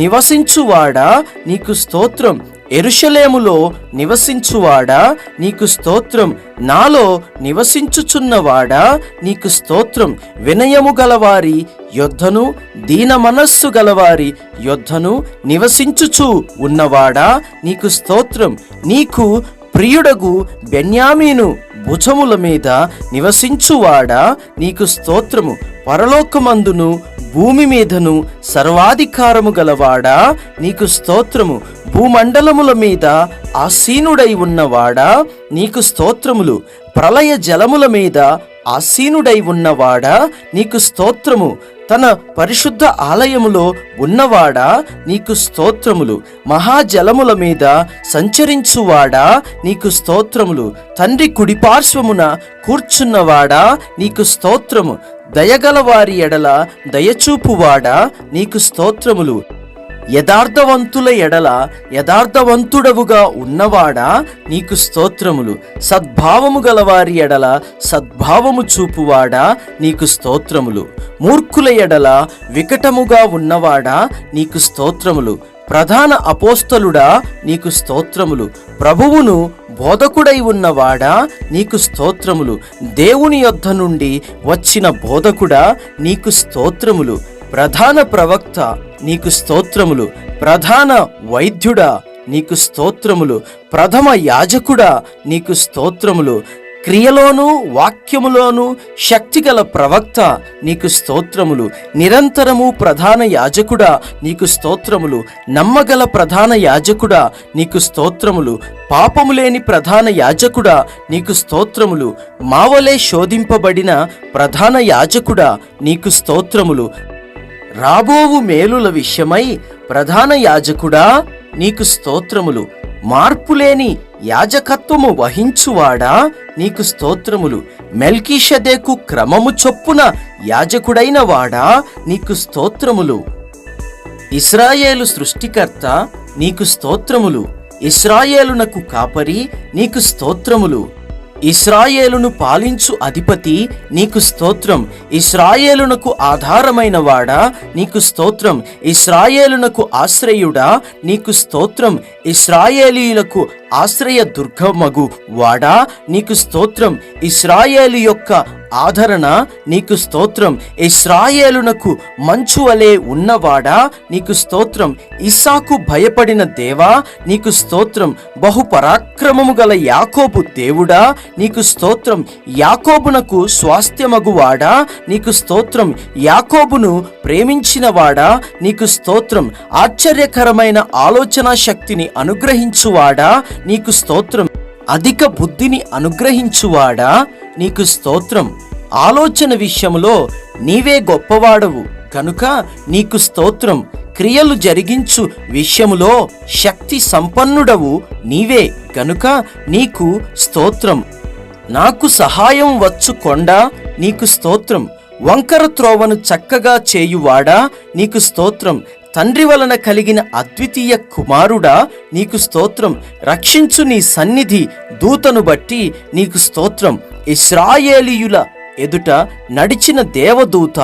నివసించువాడా నీకు స్తోత్రం, యెరూషలేములో నివసించువాడా నీకు స్తోత్రం, నాలో నివసించుచున్నవాడా నీకు స్తోత్రం, వినయము గలవారి యొద్దను దీన మనస్సు గలవారి యొద్దను నివసించుచు ఉన్నవాడా నీకు స్తోత్రం, నీకు ప్రియుడగు బెన్యామీను భుజముల మీద నివసించువాడా నీకు స్తోత్రము, పరలోకమందును భూమి మీదను సర్వాధికారము గలవాడా నీకు స్తోత్రము, భూమండలముల మీద ఆసీనుడై ఉన్నవాడా నీకు స్తోత్రములు, ప్రళయ జలముల మీద ఆసీనుడై ఉన్నవాడా నీకు స్తోత్రము, తన పరిశుద్ధ ఆలయములో ఉన్నవాడా నీకు స్తోత్రములు, మహాజలముల మీద సంచరించువాడా నీకు స్తోత్రములు, తండ్రి కుడిపార్శ్వమున కూర్చున్నవాడా నీకు స్తోత్రము, దయగలవారి ఎడల దయచూపువాడా నీకు స్తోత్రములు, యథార్థవంతుల ఎడల యథార్థవంతుడవుగా ఉన్నవాడా నీకు స్తోత్రములు, సద్భావము గలవారి ఎడల సద్భావము చూపువాడా నీకు స్తోత్రములు, మూర్ఖుల ఎడల వికటముగా ఉన్నవాడా నీకు స్తోత్రములు, ప్రధాన అపోస్తలుడా నీకు స్తోత్రములు, ప్రభువును బోధకుడై ఉన్నవాడా నీకు స్తోత్రములు, దేవుని యొద్ద నుండి వచ్చిన బోధకుడా నీకు స్తోత్రములు, ప్రధాన ప్రవక్త నీకు స్తోత్రములు, ప్రధాన వైద్యుడా నీకు స్తోత్రములు, ప్రథమ యాజకుడా నీకు స్తోత్రములు, క్రియలోను వాక్యములోను శక్తిగల ప్రవక్త నీకు స్తోత్రములు, నిరంతరము ప్రధాన యాజకుడా నీకు స్తోత్రములు, నమ్మగల ప్రధాన యాజకుడా నీకు స్తోత్రములు, పాపము లేని ప్రధాన యాజకుడా నీకు స్తోత్రములు, మావలే శోధింపబడిన ప్రధాన యాజకుడా నీకు స్తోత్రములు, రాబోవు మేలుల విషయమై ప్రధాన యాజకుడా నీకు స్తోత్రములు, మార్పులేని యాజకత్వము వహించువాడా నీకు స్తోత్రములు, మెల్కీషెదెకు క్రమము చొప్పున యాజకుడైన వాడా నీకు స్తోత్రములు, ఇశ్రాయేలు సృష్టికర్త నీకు స్తోత్రములు, ఇశ్రాయేలునకు కాపరి నీకు స్తోత్రములు, ఇశ్రాయేలును పాలించు అధిపతి నీకు స్తోత్రం, ఇశ్రాయేలునకు ఆధారమైన వాడా నీకు స్తోత్రం, ఇశ్రాయేలునకు ఆశ్రయుడా నీకు స్తోత్రం, ఇశ్రాయేలీయులకు ఆశ్రయ దుర్గమగు వాడా నీకు స్తోత్రం, ఇశ్రాయేలు యొక్క ఆదరణ నీకు స్తోత్రం, ఇశ్రాయేలునకు మంచు వలె ఉన్నవాడా నీకు స్తోత్రం, ఇస్సాకు భయపడిన దేవా నీకు స్తోత్రం, బహుపరాక్రమము గల యాకోబు దేవుడా నీకు స్తోత్రం, యాకోబునకు స్వాస్థ్యమగువాడా నీకు స్తోత్రం, యాకోబును ప్రేమించినవాడా నీకు స్తోత్రం, ఆశ్చర్యకరమైన ఆలోచన శక్తిని అనుగ్రహించువాడా నీకు స్తోత్రం, అధిక బుద్ధిని అనుగ్రహించువాడా నీకు స్తోత్రం, ఆలోచన విషయంలో నీవే గొప్పవాడవు కనుక నీకు స్తోత్రం, క్రియలు జరిగించు విషయములో శక్తి సంపన్నుడవు నీవే గనుక నీకు స్తోత్రం, నాకు సహాయం వచ్చు కొండ నీకు స్తోత్రం, వంకర త్రోవను చక్కగా చేయువాడా నీకు స్తోత్రం, తండ్రి వలన కలిగిన అద్వితీయ కుమారుడా నీకు స్తోత్రం, రక్షించు నీ సన్నిధి దూతను బట్టి నీకు స్తోత్రం, ఇశ్రాయేలీయుల ఎదుట నడిచిన దేవదూత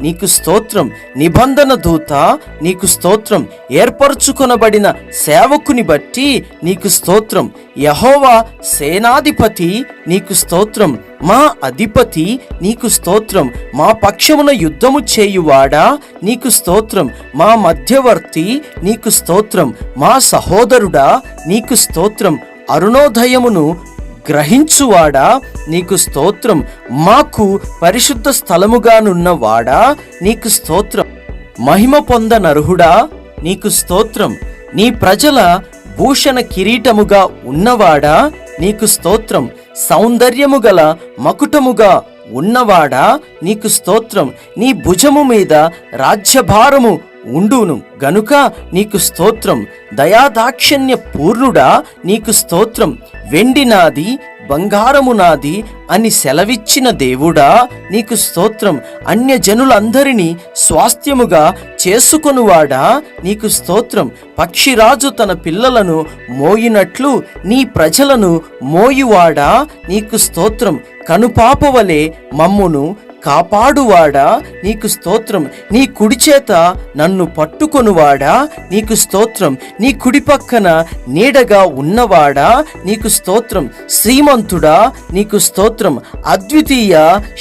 నీకు స్తోత్రం, నిబంధన దూత నీకు స్తోత్రం, ఏర్పరచుకొనబడిన సేవకుని బట్టి నీకు స్తోత్రం, యెహోవా సేనాధిపతి నీకు స్తోత్రం, మా అధిపతి నీకు స్తోత్రం, మా పక్షమున యుద్ధము చేయువాడా నీకు స్తోత్రం, మా మధ్యవర్తి నీకు స్తోత్రం, మా సహోదరుడా నీకు స్తోత్రం, అరుణోదయమును గ్రహించువాడా నీకు స్తోత్రం, మాకు పరిశుద్ధ స్థలముగానున్నవాడా నీకు స్తోత్రం, మహిమ పొందనర్హుడా నీకు స్తోత్రం, నీ ప్రజల భూషణ కిరీటముగా ఉన్నవాడా నీకు స్తోత్రం, సౌందర్యము గల మకుటముగా ఉన్నవాడా నీకు స్తోత్రం, నీ భుజము మీద రాజ్యభారము ఉండును గనుక నీకు స్తోత్రం, దయాదాక్షిణ్య పూర్ణుడా నీకు స్తోత్రం, వెండి నాది బంగారము నాది అని సెలవిచ్చిన దేవుడా నీకు స్తోత్రం, అన్యజనులందరినీ స్వాస్థ్యముగా చేసుకొనువాడా నీకు స్తోత్రం, పక్షిరాజు తన పిల్లలను మోయినట్లు నీ ప్రజలను మోయువాడా నీకు స్తోత్రం, కనుపాపవలే మమ్మును కాపాడువాడా నీకు స్తోత్రం, నీ కుడి చేత నన్ను పట్టుకొనువాడా నీకు స్తోత్రం, నీ కుడి పక్కన నీడగా ఉన్నవాడా నీకు స్తోత్రం, శ్రీమంతుడా నీకు స్తోత్రం, అద్వితీయ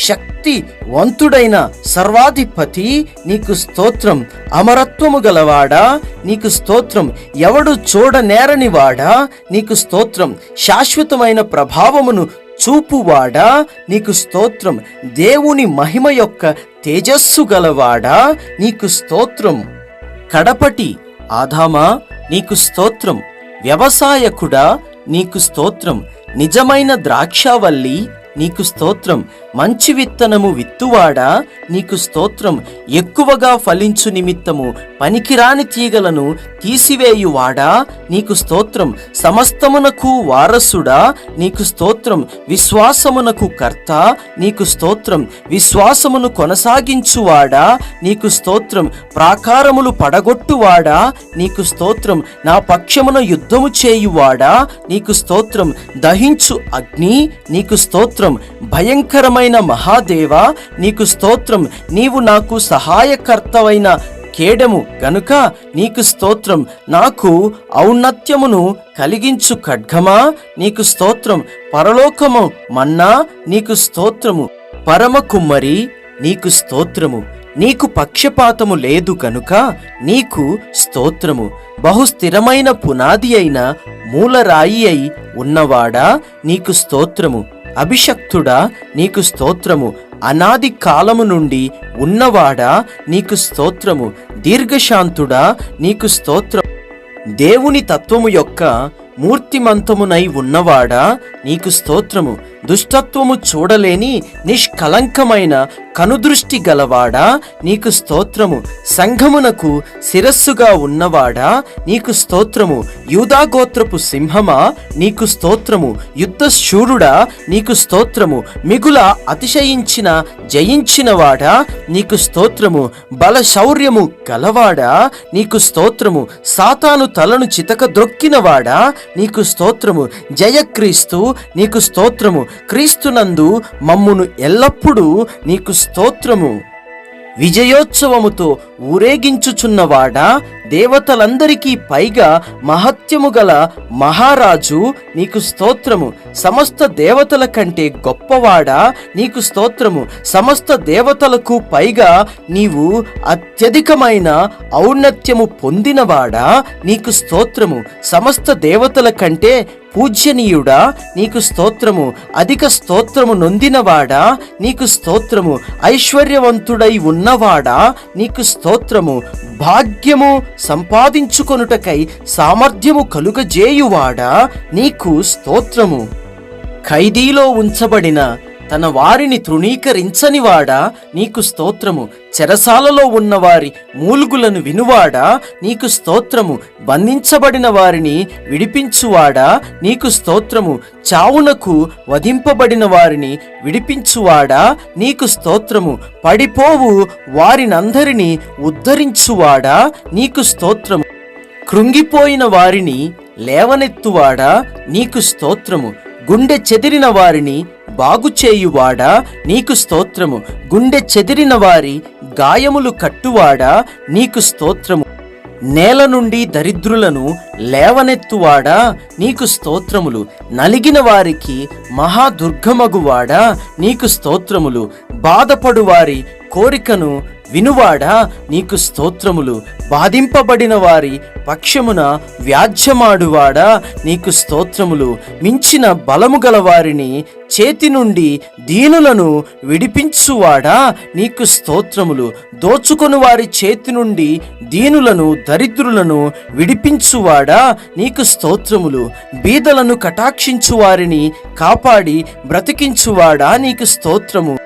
శక్తివంతుడైన సర్వాధిపతి నీకు స్తోత్రం, అమరత్వము గలవాడా నీకు స్తోత్రం, ఎవడు చూడనేరనివాడా నీకు స్తోత్రం, శాశ్వతమైన ప్రభావమును చూపువాడా నీకు స్తోత్రం, దేవుని మహిమ యొక్క తేజస్సు గలవాడా నీకు స్తోత్రం, కడపటి ఆదామా నీకు స్తోత్రం, వ్యవసాయకుడా నీకు స్తోత్రం, నిజమైన ద్రాక్షావల్లి నీకు స్తోత్రం, మంచి విత్తనము విత్తువాడా నీకు స్తోత్రం, ఎక్కువగా ఫలించు నిమిత్తము పనికిరాని తీగలను తీసివేయువాడా నీకు స్తోత్రం, సమస్తమునకు వారసుడా నీకు స్తోత్రం, విశ్వాసమునకు కర్త నీకు స్తోత్రం, విశ్వాసమును కొనసాగించువాడా నీకు స్తోత్రం, ప్రాకారములు పడగొట్టువాడా నీకు స్తోత్రం, నా పక్షమున యుద్ధము చేయువాడా నీకు స్తోత్రం, దహించు అగ్ని నీకు స్తోత్రం, భయంకరమైన మహాదేవా నీకు స్తోత్రం, నీవు నాకు సహాయకర్తవైన కేడము గనుక నీకు స్తోత్రం, నాకు ఔన్నత్యమును కలిగించు ఖడ్గమా నీకు స్తోత్రం, పరలోకము మన్నా నీకు స్తోత్రము, పరమ కుమ్మరి నీకు స్తోత్రము, నీకు పక్షపాతము లేదు కనుక నీకు స్తోత్రము. బహుస్థిరమైన పునాది అయిన మూలరాయి అయి ఉన్నవాడా నీకు స్తోత్రము. అభిషక్తుడా నీకు స్తోత్రము. అనాది కాలము నుండి ఉన్నవాడా నీకు స్తోత్రము. దీర్ఘశాంతుడా నీకు స్తోత్రం. దేవుని తత్వము యొక్క మూర్తిమంతమునై ఉన్నవాడా నీకు స్తోత్రము. దుష్టత్వము చూడలేని నిష్కలంకమైన కనుదృష్టి గలవాడా నీకు స్తోత్రము. సంఘమునకు శిరస్సుగా ఉన్నవాడా నీకు స్తోత్రము. యూదాగోత్రపు సింహమా నీకు స్తోత్రము. యుద్ధ శూరుడా నీకు స్తోత్రము. మిగుల అతిశయించిన జయించినవాడా నీకు స్తోత్రము. బల శౌర్యము గలవాడా నీకు స్తోత్రము. సాతాను తలను చితక ద్రొక్కినవాడా నీకు స్తోత్రము. జయక్రీస్తు నీకు స్తోత్రము. క్రీస్తునందు మమ్మును ఎల్లప్పుడూ నీకు స్తోత్రము. విజయోత్సవముతో ఊరేగించుచున్నవాడా, దేవతలందరికీ పైగా మహత్యము గల మహారాజు నీకు స్తోత్రము. సమస్త దేవతల కంటే గొప్పవాడా నీకు స్తోత్రము. సమస్త దేవతలకు పైగా నీవు అత్యధికమైన ఔన్నత్యము పొందినవాడా నీకు స్తోత్రము. సమస్త దేవతల కంటే పూజ్యనీయుడా నీకు స్తోత్రము. అధిక స్తోత్రము నొందినవాడా నీకు స్తోత్రము. ఐశ్వర్యవంతుడై ఉన్నవాడా నీకు స్తోత్రము. భాగ్యము సంపాదించుకొనుటకై సామర్థ్యము కలుగజేయువాడా నీకు స్తోత్రము. ఖైదీలో ఉంచబడిన తన వారిని తృణీకరించనివాడా నీకు స్తోత్రము. చెరసాలలో ఉన్నవారి మూల్గులను వినువాడా నీకు స్తోత్రము. బంధించబడిన వారిని విడిపించువాడా నీకు స్తోత్రము. చావునకు వధింపబడిన వారిని విడిపించువాడా నీకు స్తోత్రము. పడిపోవు వారినందరినీ ఉద్ధరించువాడా నీకు స్తోత్రము. కృంగిపోయిన వారిని లేవనెత్తువాడా నీకు స్తోత్రము. గుండె చెదిరిన వారిని బాగుచేయువాడా నీకు స్తోత్రము. గుండె చెదిరిన వారి గాయములు కట్టువాడా నీకు స్తోత్రము. నేల నుండి దరిద్రులను లేవనెత్తువాడా నీకు స్తోత్రములు. నలిగిన వారికి మహాదుర్గమగువాడా నీకు స్తోత్రములు. బాధపడు వారి కోరికను వినువాడా నీకు స్తోత్రములు. బాధింపబడిన వారి పక్షమున వ్యాజ్యమాడువాడా నీకు స్తోత్రములు. మించిన బలము గల వారిని చేతి నుండి దీనులను విడిపించువాడా నీకు స్తోత్రములు. దోచుకొని వారి చేతి నుండి దీనులను దరిద్రులను విడిపించువాడా నీకు స్తోత్రములు. బీదలను కటాక్షించు వారిని కాపాడి బ్రతికించువాడా నీకు స్తోత్రము.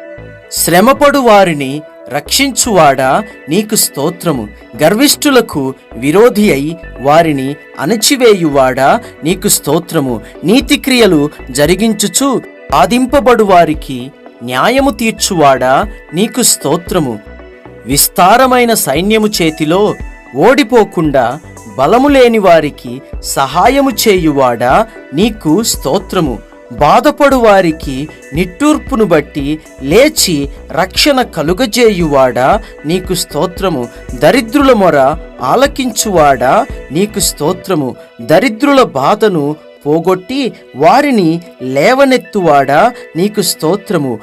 శ్రమపడు వారిని రక్షించువాడా నీకు స్తోత్రము. గర్విష్ఠులకు విరోధి అయి వారిని అణచివేయువాడా నీకు స్తోత్రము. నీతి క్రియలు జరిగించుచు బాధింపబడు వారికి న్యాయము తీర్చువాడా నీకు స్తోత్రము. విస్తారమైన సైన్యము చేతిలో ఓడిపోకుండా బలము లేని వారికి సహాయము చేయువాడా నీకు స్తోత్రము. బాధపడు వారికి నిట్టూర్పును బట్టి లేచి రక్షణ కలుగజేయువాడా నీకు స్తోత్రము. దరిద్రుల మొర ఆలకించువాడా నీకు స్తోత్రము. దరిద్రుల బాధను పోగొట్టి వారిని లేవనెత్తువాడా నీకు స్తోత్రము.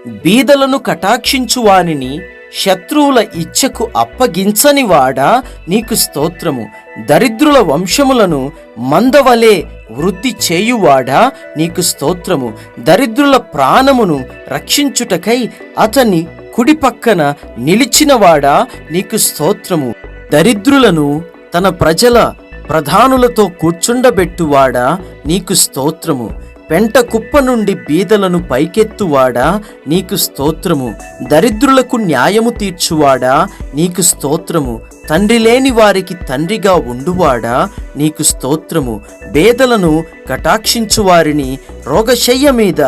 బీదలను కటాక్షించు వారిని శత్రువుల ఇచ్చకు అప్పగించని వాడా నీకు స్తోత్రము. దరిద్రుల వంశములను మందవలే వృద్ధి చేయువాడా నీకు స్తోత్రము. దరిద్రుల ప్రాణమును రక్షించుటకై అతని కుడి పక్కన నిలిచినవాడా నీకు స్తోత్రము. దరిద్రులను తన ప్రజల ప్రధానులతో కూర్చుండబెట్టువాడా నీకు స్తోత్రము. పెంట కుప్ప నుండి బీదలను పైకెత్తువాడా నీకు స్తోత్రము. దరిద్రులకు న్యాయము తీర్చువాడా నీకు స్తోత్రము. తండ్రి లేని వారికి తండ్రిగా ఉండువాడా నీకు స్తోత్రము. బేదలను కటాక్షించు వారిని రోగశయ్య మీద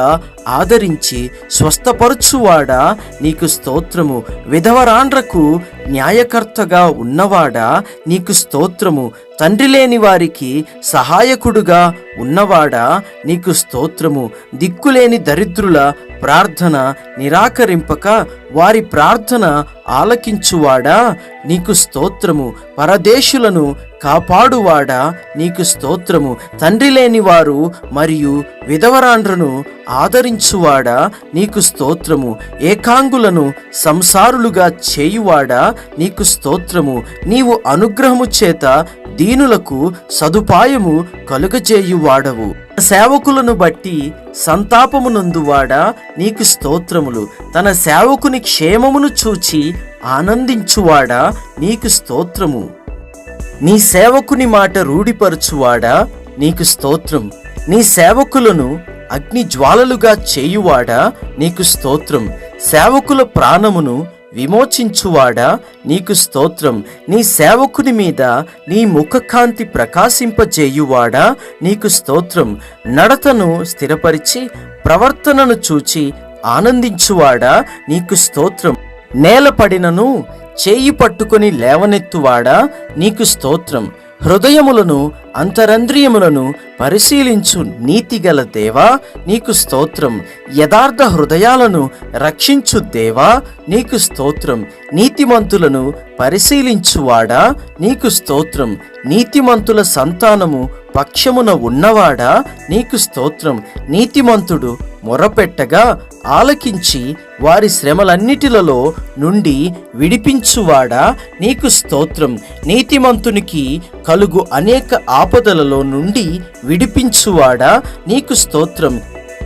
ఆదరించి స్వస్థపరచువాడా నీకు స్తోత్రము. విధవరాండ్రకు న్యాయకర్తగా ఉన్నవాడా నీకు స్తోత్రము. తండ్రి లేని వారికి సహాయకుడుగా ఉన్నవాడా నీకు స్తోత్రము. దిక్కులేని దరిద్రుల ప్రార్థన నిరాకరింపక వారి ప్రార్థన ఆలకించువాడా నీకు స్తోత్రము. పరదేశులను కాపాడువాడా నీకు స్తోత్రము. తండ్రి లేని వారు మరియు విధవరాండ్రను ఆదరించు ఆదరించువాడా నీకు స్తోత్రము. ఏకాంగులను సంసారులుగా చేయువాడా నీకు స్తోత్రము. నీవు అనుగ్రహము చేత దీనులకు సదుపాయము కలుగజేయువాడవు. సేవకులను బట్టి సంతాపము నొందువాడా నీకు స్తోత్రములు. తన సేవకుని క్షేమమును చూచి ఆనందించువాడా నీకు స్తోత్రము. నీ సేవకుని మాట రూఢిపరచువాడా నీకు స్తోత్రం. నీ సేవకులను అగ్ని జ్వాలలుగా చేయువాడా నీకు స్తోత్రం. సేవకుల ప్రాణమును విమోచించువాడా నీకు స్తోత్రం. నీ సేవకుని మీద నీ ముఖకాంతి ప్రకాశింపజేయువాడా నీకు స్తోత్రం. నడతను స్థిరపరిచి ప్రవర్తనను చూచి ఆనందించువాడా నీకు స్తోత్రం. నేలపడినను చేయి పట్టుకొని లేవనెత్తువాడా నీకు స్తోత్రం. హృదయములను అంతరంద్రియములను పరిశీలించు నీతిగల దేవా నీకు స్తోత్రం. యథార్థ హృదయాలను రక్షించు దేవా నీకు స్తోత్రం. నీతిమంతులను పరిశీలించువాడా నీకు స్తోత్రం. నీతిమంతుల సంతానము పక్షమున ఉన్నవాడా నీకు స్తోత్రం. నీతిమంతుడు మొరపెట్టగా ఆలకించి వారి శ్రమలన్నిటిలలో నుండి విడిపించువాడా నీకు స్తోత్రం. నీతిమంతునికి కలుగు అనేక ఆపదలలో నుండి విడిపించువాడా నీకు స్తోత్రం.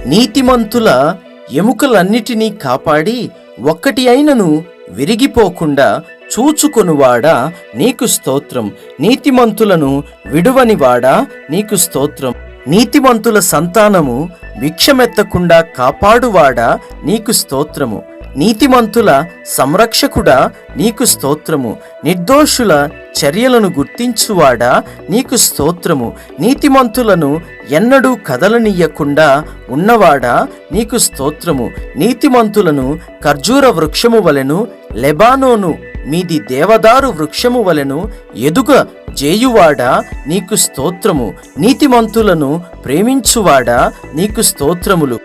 నీతిమంతుల ఎముకలన్నిటినీ కాపాడి ఒక్కటి అయినను విరిగిపోకుండా చూచుకొనువాడా నీకు స్తోత్రం. నీతిమంతులను విడువనివాడా నీకు స్తోత్రం. నీతిమంతుల సంతానము భిక్షమెత్తకుండా కాపాడువాడా నీకు స్తోత్రము. నీతిమంతుల సంరక్షకుడా నీకు స్తోత్రము. నిర్దోషుల చర్యలను గుర్తించువాడా నీకు స్తోత్రము. నీతిమంతులను ఎన్నడూ కదలనీయకుండా ఉన్నవాడా నీకు స్తోత్రము. నీతిమంతులను ఖర్జూర వృక్షము వలెను లెబానోను మీది దేవదారు వృక్షము వలెను ఎదుగ జేయువాడా నీకు స్తోత్రము. నీతిమంతులను ప్రేమించువాడా నీకు స్తోత్రములు.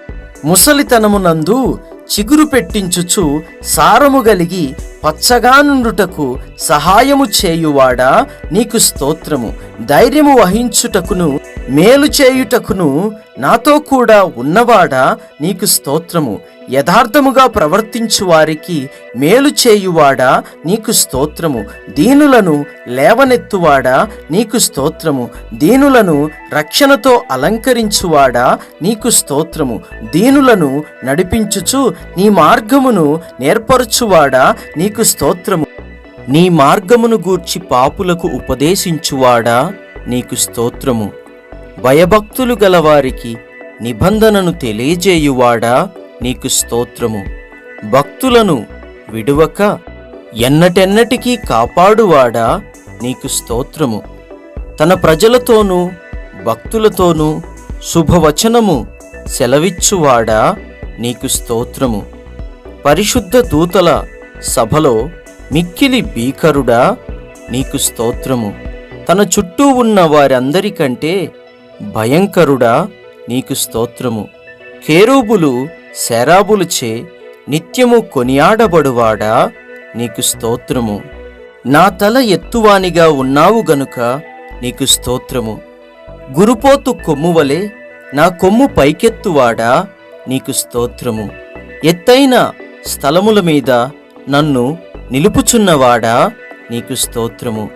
ముసలితనమునందు చిగురు పెట్టించుచు సారము గలిగి పచ్చగానుండుటకు సహాయము చేయువాడా నీకు స్తోత్రము. ధైర్యము వహించుటకును మేలు చేయుటకును నాతో కూడా ఉన్నవాడా నీకు స్తోత్రము. యథార్థముగా ప్రవర్తించు వారికి మేలు చేయువాడా నీకు స్తోత్రము. దీనులను లేవనెత్తువాడా నీకు స్తోత్రము. దీనులను రక్షణతో అలంకరించువాడా నీకు స్తోత్రము. దీనులను నడిపించుచు నీ మార్గమును నేర్పరచువాడా నీకు స్తోత్రము. నీ మార్గమును గూర్చి పాపులకు ఉపదేశించువాడా నీకు స్తోత్రము. భయభక్తులు గలవారికి నిబంధనను తెలియజేయువాడా నీకు స్తోత్రము. భక్తులను విడువక ఎన్నటెన్నటికీ కాపాడువాడా నీకు స్తోత్రము. తన ప్రజలతోనూ భక్తులతోనూ శుభవచనము సెలవిచ్చువాడా నీకు స్తోత్రము. పరిశుద్ధ దూతల సభలో మిక్కిలి భీకరుడా నీకు స్తోత్రము. తన చుట్టూ ఉన్న వారందరికంటే భయంకరుడా నీకు స్తోత్రము. కేరూబులు శరాబులచే నిత్యము కొనియాడబడువాడా నీకు స్తోత్రము. నా తల ఎత్తువానిగా ఉన్నావు గనుక నీకు స్తోత్రము. గురుపోతు కొమ్ము వలె నా కొమ్ము పైకెత్తువాడా నీకు స్తోత్రము. ఎత్తైన స్థలముల మీద నన్ను నిలుపుచున్నవాడా నీకు స్తోత్రము.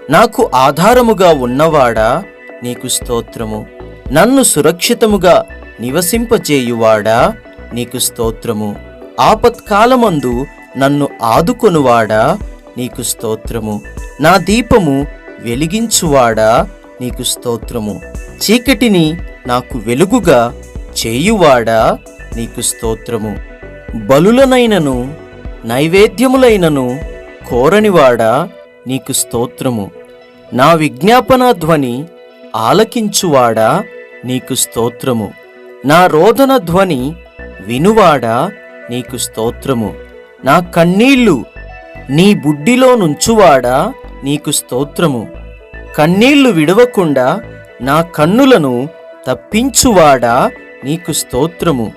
నాకు ఆధారముగా ఉన్నవాడా నీకు స్తోత్రము. నన్ను సురక్షితముగా నివసింపజేయువాడా నీకు స్తోత్రము. ఆపత్కాలమందు నన్ను ఆదుకొనువాడా నీకు స్తోత్రము. నా దీపము వెలిగించువాడా నీకు స్తోత్రము. చీకటిని నాకు వెలుగుగా చేయువాడా నీకు స్తోత్రము. బలులనైనను నైవేద్యములైనను కోరనివాడా నీకు స్తోత్రము. నా విజ్ఞాపన ధ్వని ఆలకించువాడా నీకు స్తోత్రము. నా రోదన ధ్వని వినువాడా నీకు స్తోత్రము. నా కన్నీళ్లు నీ బుడ్డిలో నుంచువాడా నీకు స్తోత్రము. కన్నీళ్లు విడవకుండా నా కన్నులను తప్పించువాడా నీకు స్తోత్రము.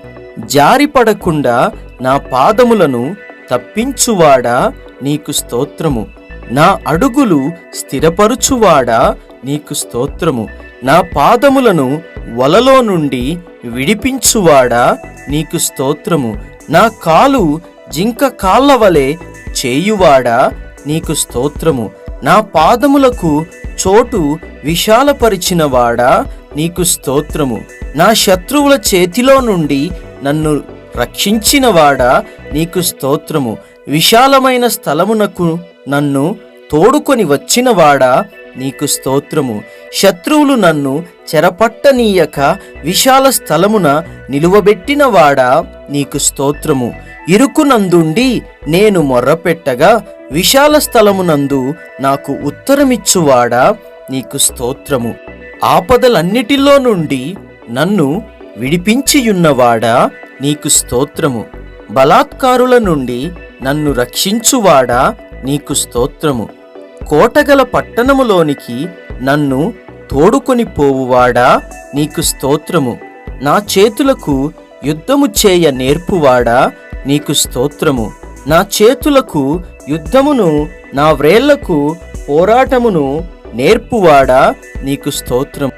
జారిపడకుండా నా పాదములను తప్పించువాడా నీకు స్తోత్రము. నా అడుగులు స్థిరపరుచువాడా నీకు స్తోత్రము. నా పాదములను వలలో నుండి విడిపించువాడా నీకు స్తోత్రము. నా కాలు జింక కాళ్ళ వలె చేయువాడా నీకు స్తోత్రము. నా పాదములకు చోటు విశాలపరిచినవాడా నీకు స్తోత్రము. నా శత్రువుల చేతిలో నుండి నన్ను రక్షించినవాడా నీకు స్తోత్రము. విశాలమైన స్థలమునకు నన్ను తోడుకొని వచ్చినవాడా నీకు స్తోత్రము. శత్రువులు నన్ను చెరపట్టనీయక విశాల స్థలమున నిలువబెట్టినవాడా నీకు స్తోత్రము. ఇరుకునందుండి నేను మొర్రపెట్టగా విశాల స్థలమునందు నాకు ఉత్తరమిచ్చువాడా నీకు స్తోత్రము. ఆపదలన్నిటిలో నుండి నన్ను విడిపించియున్నవాడా నీకు స్తోత్రము. బలాత్కారుల నుండి నన్ను రక్షించువాడా నీకు స్తోత్రము. కోటగల పట్టణములోనికి నన్ను తోడుకొని పోవువాడా నీకు స్తోత్రము. నా చేతులకు యుద్ధము చేయ నేర్పువాడా నీకు స్తోత్రము. నా చేతులకు యుద్ధమును, నా వ్రేళ్లకు పోరాటమును నేర్పువాడా నీకు స్తోత్రము.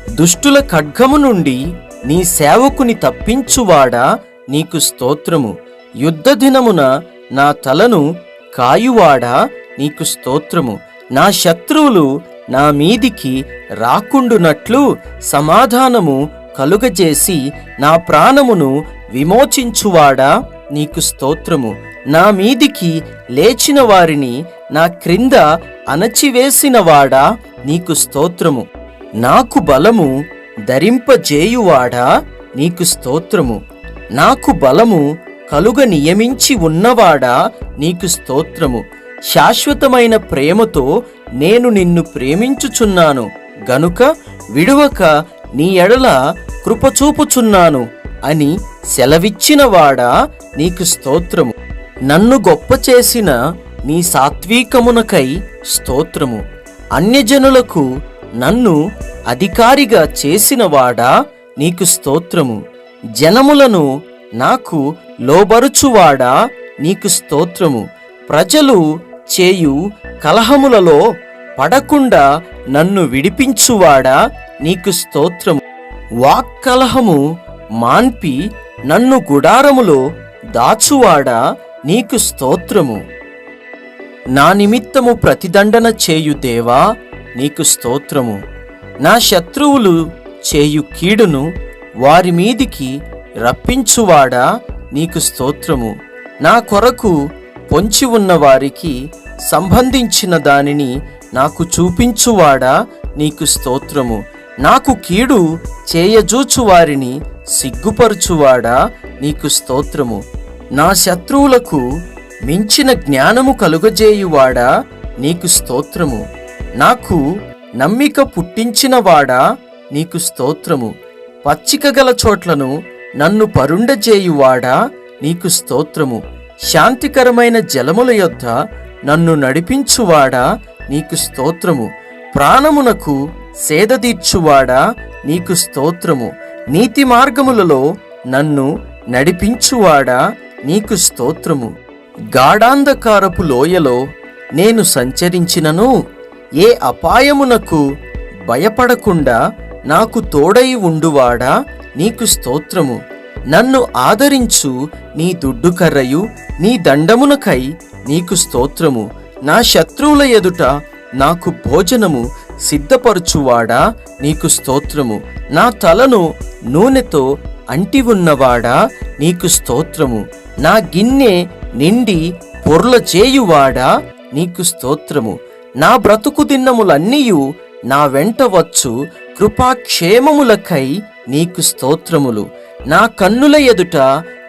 దుష్టుల ఖడ్గము నుండి నీ సేవకుని తప్పించువాడా నీకు స్తోత్రము. యుద్ధ దినమున నా తలను కాయువాడా నీకు స్తోత్రము. నా శత్రువులు నా మీదికి రాకుండునట్లు సమాధానము కలుగజేసి నా ప్రాణమును విమోచించువాడా నీకు స్తోత్రము. నా మీదికి లేచిన వారిని నా క్రింద అణచివేసినవాడా నీకు స్తోత్రము. నాకు బలము ధరింపజేయువాడా నీకు స్తోత్రము. నాకు బలము కలుగ నియమించి ఉన్నవాడా నీకు స్తోత్రము. శాశ్వతమైన ప్రేమతో నేను నిన్ను ప్రేమించుచున్నాను గనుక విడువక నీ ఎడల కృపచూపుచున్నాను అని సెలవిచ్చినవాడా నీకు స్తోత్రము. నన్ను గొప్ప చేసిన నీ సాత్వికమునకై స్తోత్రము. అన్యజనులకు నన్ను అధికారిగా చేసినవాడా నీకు స్తోత్రము. జనములను నాకు లోబరుచువాడా నీకు స్తోత్రము. ప్రజలు చేయు కలహములలో పడకుండా నన్ను విడిపించువాడా నీకు స్తోత్రము. వాక్కలహము మాన్పి నన్ను గుడారములో దాచువాడా నీకు స్తోత్రము. నా నిమిత్తము ప్రతిదండన చేయు దేవా నీకు స్తోత్రము. నా శత్రువులు చేయు కీడును వారి మీదికి రప్పించువాడా నీకు స్తోత్రము. నా కొరకు పొంచి ఉన్న వారికి సంబంధించిన దానిని నాకు చూపించువాడా నీకు స్తోత్రము. నాకు కీడు చేయజూచు వారిని సిగ్గుపరచువాడా నీకు స్తోత్రము. నా శత్రువులకు మించిన జ్ఞానము కలుగజేయువాడా నీకు స్తోత్రము. నాకు నమ్మిక పుట్టించినవాడా నీకు స్తోత్రము. పచ్చిక గల చోట్లను నన్ను పరుండజేయువాడా నీకు స్తోత్రము. శాంతికరమైన జలముల యొద్ద నన్ను నడిపించువాడా నీకు స్తోత్రము. ప్రాణమునకు సేదదీర్చువాడా నీకు స్తోత్రము. నీతి మార్గములలో నన్ను నడిపించువాడా నీకు స్తోత్రము. గాఢాంధకారపు లోయలో నేను సంచరించినను ఏ అపాయమునకు భయపడకుండా నాకు తోడై ఉండువాడా నీకు స్తోత్రము. నన్ను ఆదరించు నీ దుడ్డుకర్రయు నీ దండమునకై నీకు స్తోత్రము. నా శత్రువుల ఎదుట నాకు భోజనము సిద్ధపరచువాడా నీకు స్తోత్రము. నా తలను నూనెతో అంటి ఉన్నవాడా నీకు స్తోత్రము. నా గిన్నె నిండి పొర్ల చేయువాడా నీకు స్తోత్రము. నా బ్రతుకు దిన్నములన్నీయు నా వెంట వచ్చు కృపాక్షేమములకై నీకు స్తోత్రములు. నా కన్నుల ఎదుట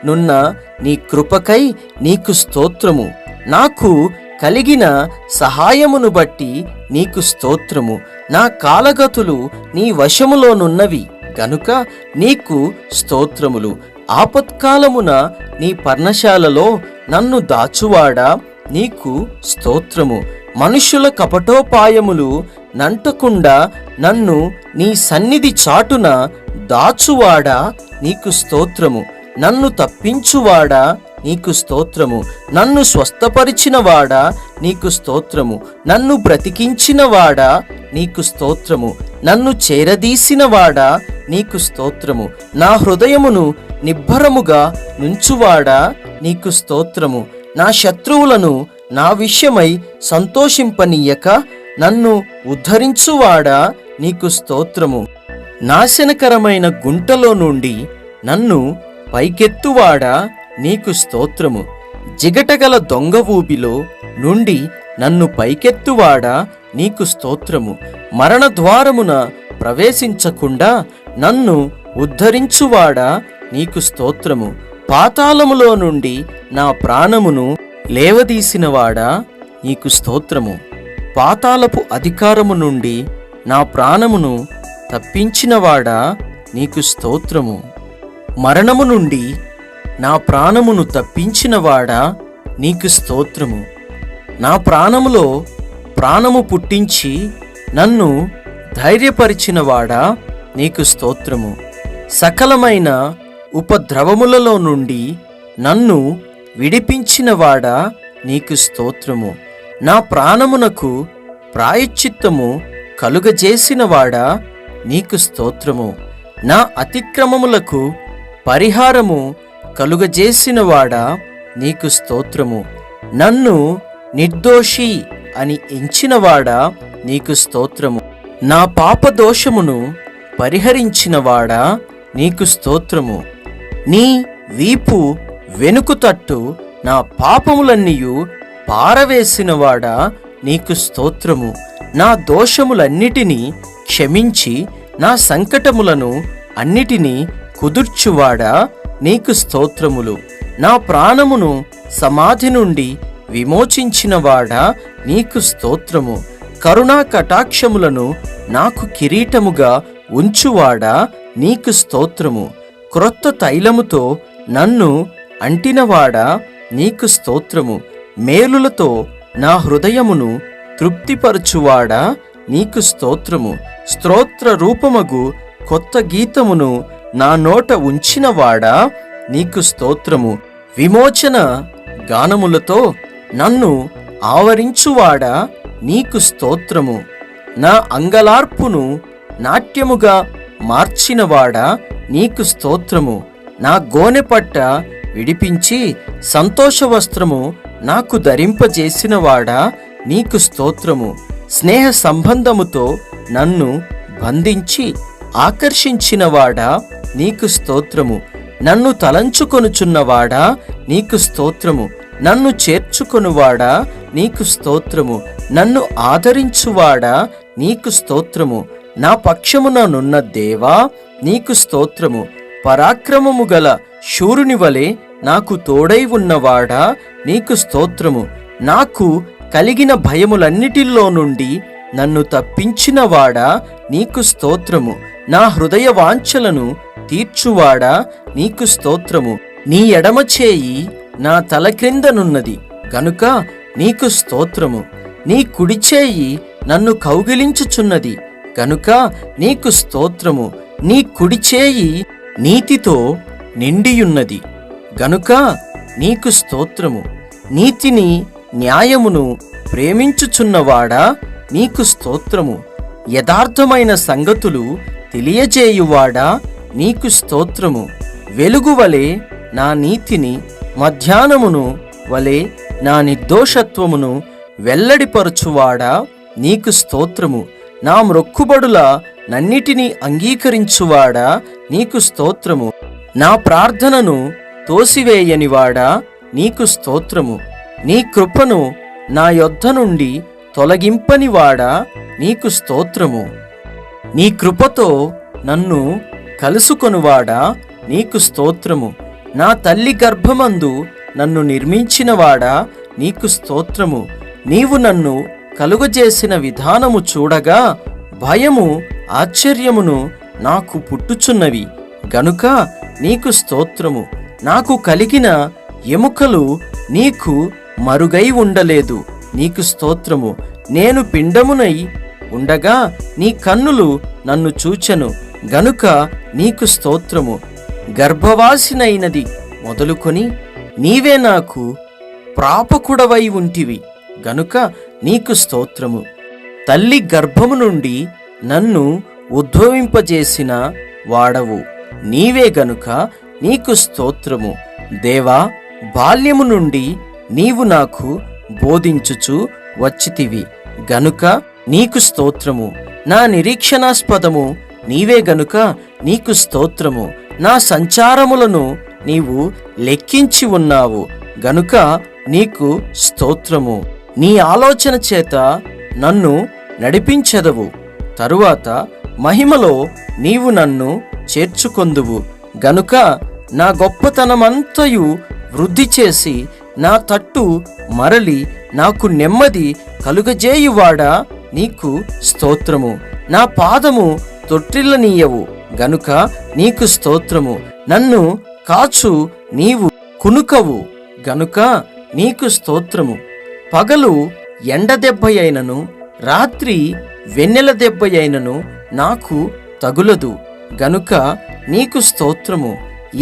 నున్న నీ కృపకై నీకు స్తోత్రము. నాకు కలిగిన సహాయమును బట్టి నీకు స్తోత్రము. నా కాలగతులు నీ వశములోనున్నవి గనుక నీకు స్తోత్రములు. ఆపత్కాలమున నీ పర్ణశాలలో నన్ను దాచువాడా నీకు స్తోత్రము. మనుషుల కపటోపాయములు నంటకుండా నన్ను నీ సన్నిధి చాటున దాచువాడా నీకు స్తోత్రము. నన్ను తప్పించువాడా నీకు స్తోత్రము. నన్ను స్వస్థపరిచినవాడా నీకు స్తోత్రము. నన్ను బ్రతికించినవాడా నీకు స్తోత్రము. నన్ను చేరదీసినవాడా నీకు స్తోత్రము. నా హృదయమును నిబ్బరముగా నుంచువాడా నీకు స్తోత్రము. నా శత్రువులను నా విషయమై సంతోషింపనీయక నన్ను ఉద్ధరించువాడా నీకు స్తోత్రము. నాశనకరమైన గుంటలో నుండి నన్ను పైకెత్తువాడా నీకు స్తోత్రము. జిగటగల దొంగ ఊబిలో నుండి నన్ను పైకెత్తువాడా నీకు స్తోత్రము. మరణద్వారమున ప్రవేశించకుండా నన్ను ఉద్ధరించువాడా నీకు స్తోత్రము. పాతాళములో నుండి నా ప్రాణమును లేవదీసినవాడా నీకు స్తోత్రము. పాతాళపు అధికారము నుండి నా ప్రాణమును తప్పించినవాడా నీకు స్తోత్రము. మరణము నుండి నా ప్రాణమును తప్పించినవాడా నీకు స్తోత్రము. నా ప్రాణములో ప్రాణము పుట్టించి నన్ను ధైర్యపరిచినవాడా నీకు స్తోత్రము. సకలమైన ఉపద్రవములలో నుండి నన్ను విడిపించినవాడా నీకు స్తోత్రము. నా ప్రాణమునకు ప్రాయశ్చిత్తము కలుగజేసినవాడా నీకు స్తోత్రము. నా అతిక్రమములకు పరిహారము కలుగజేసినవాడా నీకు స్తోత్రము. నన్ను నిర్దోషి అని ఎంచినవాడా నీకు స్తోత్రము. నా పాపదోషమును పరిహరించినవాడా నీకు స్తోత్రము. నీ వీపు వెనుక తట్టు నా పాపములన్నీయు పారవేసినవాడా నీకు స్తోత్రము. నా దోషములన్నిటినీ క్షమించి నా సంకటములను అన్నిటినీ కుదుర్చువాడా నీకు స్తోత్రములు. నా ప్రాణమును సమాధి నుండి విమోచించినవాడా నీకు స్తోత్రము. కరుణా కటాక్షములను నాకు కిరీటముగా ఉంచువాడా నీకు స్తోత్రము. క్రొత్త తైలముతో నన్ను అంటినవాడా నీకు స్తోత్రము. మేలులతో నా హృదయమును తృప్తిపరచువాడా నీకు స్తోత్రము. స్తోత్ర రూపమగు కొత్త గీతమును నా నోట ఉంచినవాడా నీకు స్తోత్రము. విమోచన గానములతో నన్ను ఆవరించువాడా నీకు స్తోత్రము. నా అంగలార్పును నాట్యముగా మార్చినవాడా నీకు స్తోత్రము. నా గోనెపట్ట విడిపించి సంతోష వస్త్రము నాకు ధరింపజేసినవాడా నీకు స్తోత్రము. స్నేహ సంబంధముతో నన్ను బంధించి ఆకర్షించినవాడా నీకు స్తోత్రము. నన్ను తలంచుకొనుచున్నవాడా నీకు స్తోత్రము. నన్ను చేర్చుకొనువాడా నీకు స్తోత్రము. నన్ను ఆదరించువాడా నీకు స్తోత్రము. నా పక్షముననున్న దేవా నీకు స్తోత్రము. పరాక్రమము గల శూరుని వలె నాకు తోడై ఉన్నవాడా నీకు స్తోత్రము. నాకు కలిగిన భయములన్నిటిలో నుండి నన్ను తప్పించినవాడా నీకు స్తోత్రము. నా హృదయ వాంఛలను తీర్చువాడా నీకు స్తోత్రము. నీ ఎడమ చేయి నా తల క్రిందనున్నది గనుక నీకు స్తోత్రము. నీ కుడి చేయి నన్ను కౌగిలించుచున్నది గనుక నీకు స్తోత్రము. నీ కుడి చేయి నీతితో నిండియున్నది గనుక నీకు స్తోత్రము. నీతిని న్యాయమును ప్రేమించుచున్నవాడా నీకు స్తోత్రము. యథార్థమైన సంగతులు తెలియజేయువాడా నీకు స్తోత్రము. వెలుగు వలె నా నీతిని, మధ్యాహ్నమును వలె నా నిర్దోషత్వమును వెల్లడిపరచువాడా నీకు స్తోత్రము. నా మ్రొక్కుబడుల నన్నిటినీ అంగీకరించువాడా నీకు స్తోత్రము. నా ప్రార్థనను తోసివేయనివాడా నీకు స్తోత్రము. నీ కృపను నా యొద్ద నుండి తొలగింపనివాడా నీకు స్తోత్రము. నీ కృపతో నన్ను కలుసుకొనువాడా నీకు స్తోత్రము. నా తల్లి గర్భమందు నన్ను నిర్మించినవాడా నీకు స్తోత్రము. నీవు నన్ను కలుగజేసిన విధానము చూడగా భయము ఆశ్చర్యమును నాకు పుట్టుచున్నవి గనుక నీకు స్తోత్రము. నాకు కలిగిన ఎముకలు నీకు మరుగై ఉండలేదు నీకు స్తోత్రము. నేను పిండమునై ఉండగా నీ కన్నులు నన్ను చూచెను గనుక నీకు స్తోత్రము. గర్భవాసినైనది మొదలుకొని నీవే నాకు ప్రాపకుడవై ఉంటివి గనుక నీకు స్తోత్రము. తల్లి గర్భము నుండి నన్ను ఉద్భవింపజేసిన వాడవు నీవే గనుక నీకు స్తోత్రము. దేవా, బాల్యము నుండి నీవు నాకు బోధించుచు వచ్చితివి గనుక నీకు స్తోత్రము. నా నిరీక్షణాస్పదము నీవే గనుక నీకు స్తోత్రము. నా సంచారములను నీవు లెక్కించి ఉన్నావు గనుక నీకు స్తోత్రము. నీ ఆలోచన చేత నన్ను నడిపించెదవు. తరువాత మహిమలో నీవు నన్ను చేర్చుకొందువు గనుక నా గొప్పతనమంతయు వృద్ధి చేసి నా తట్టు మరలి నాకు నెమ్మది కలుగజేయువాడా నీకు స్తోత్రము. నా పాదము తొట్టిల్లనీయవు గనుక నీకు స్తోత్రము. నన్ను కాచు నీవు కునుకవు గనుక నీకు స్తోత్రము. పగలు ఎండ దెబ్బ అయినను రాత్రి వెన్నెల దెబ్బ అయినను నాకు తగులదు గనుక నీకు స్తోత్రము.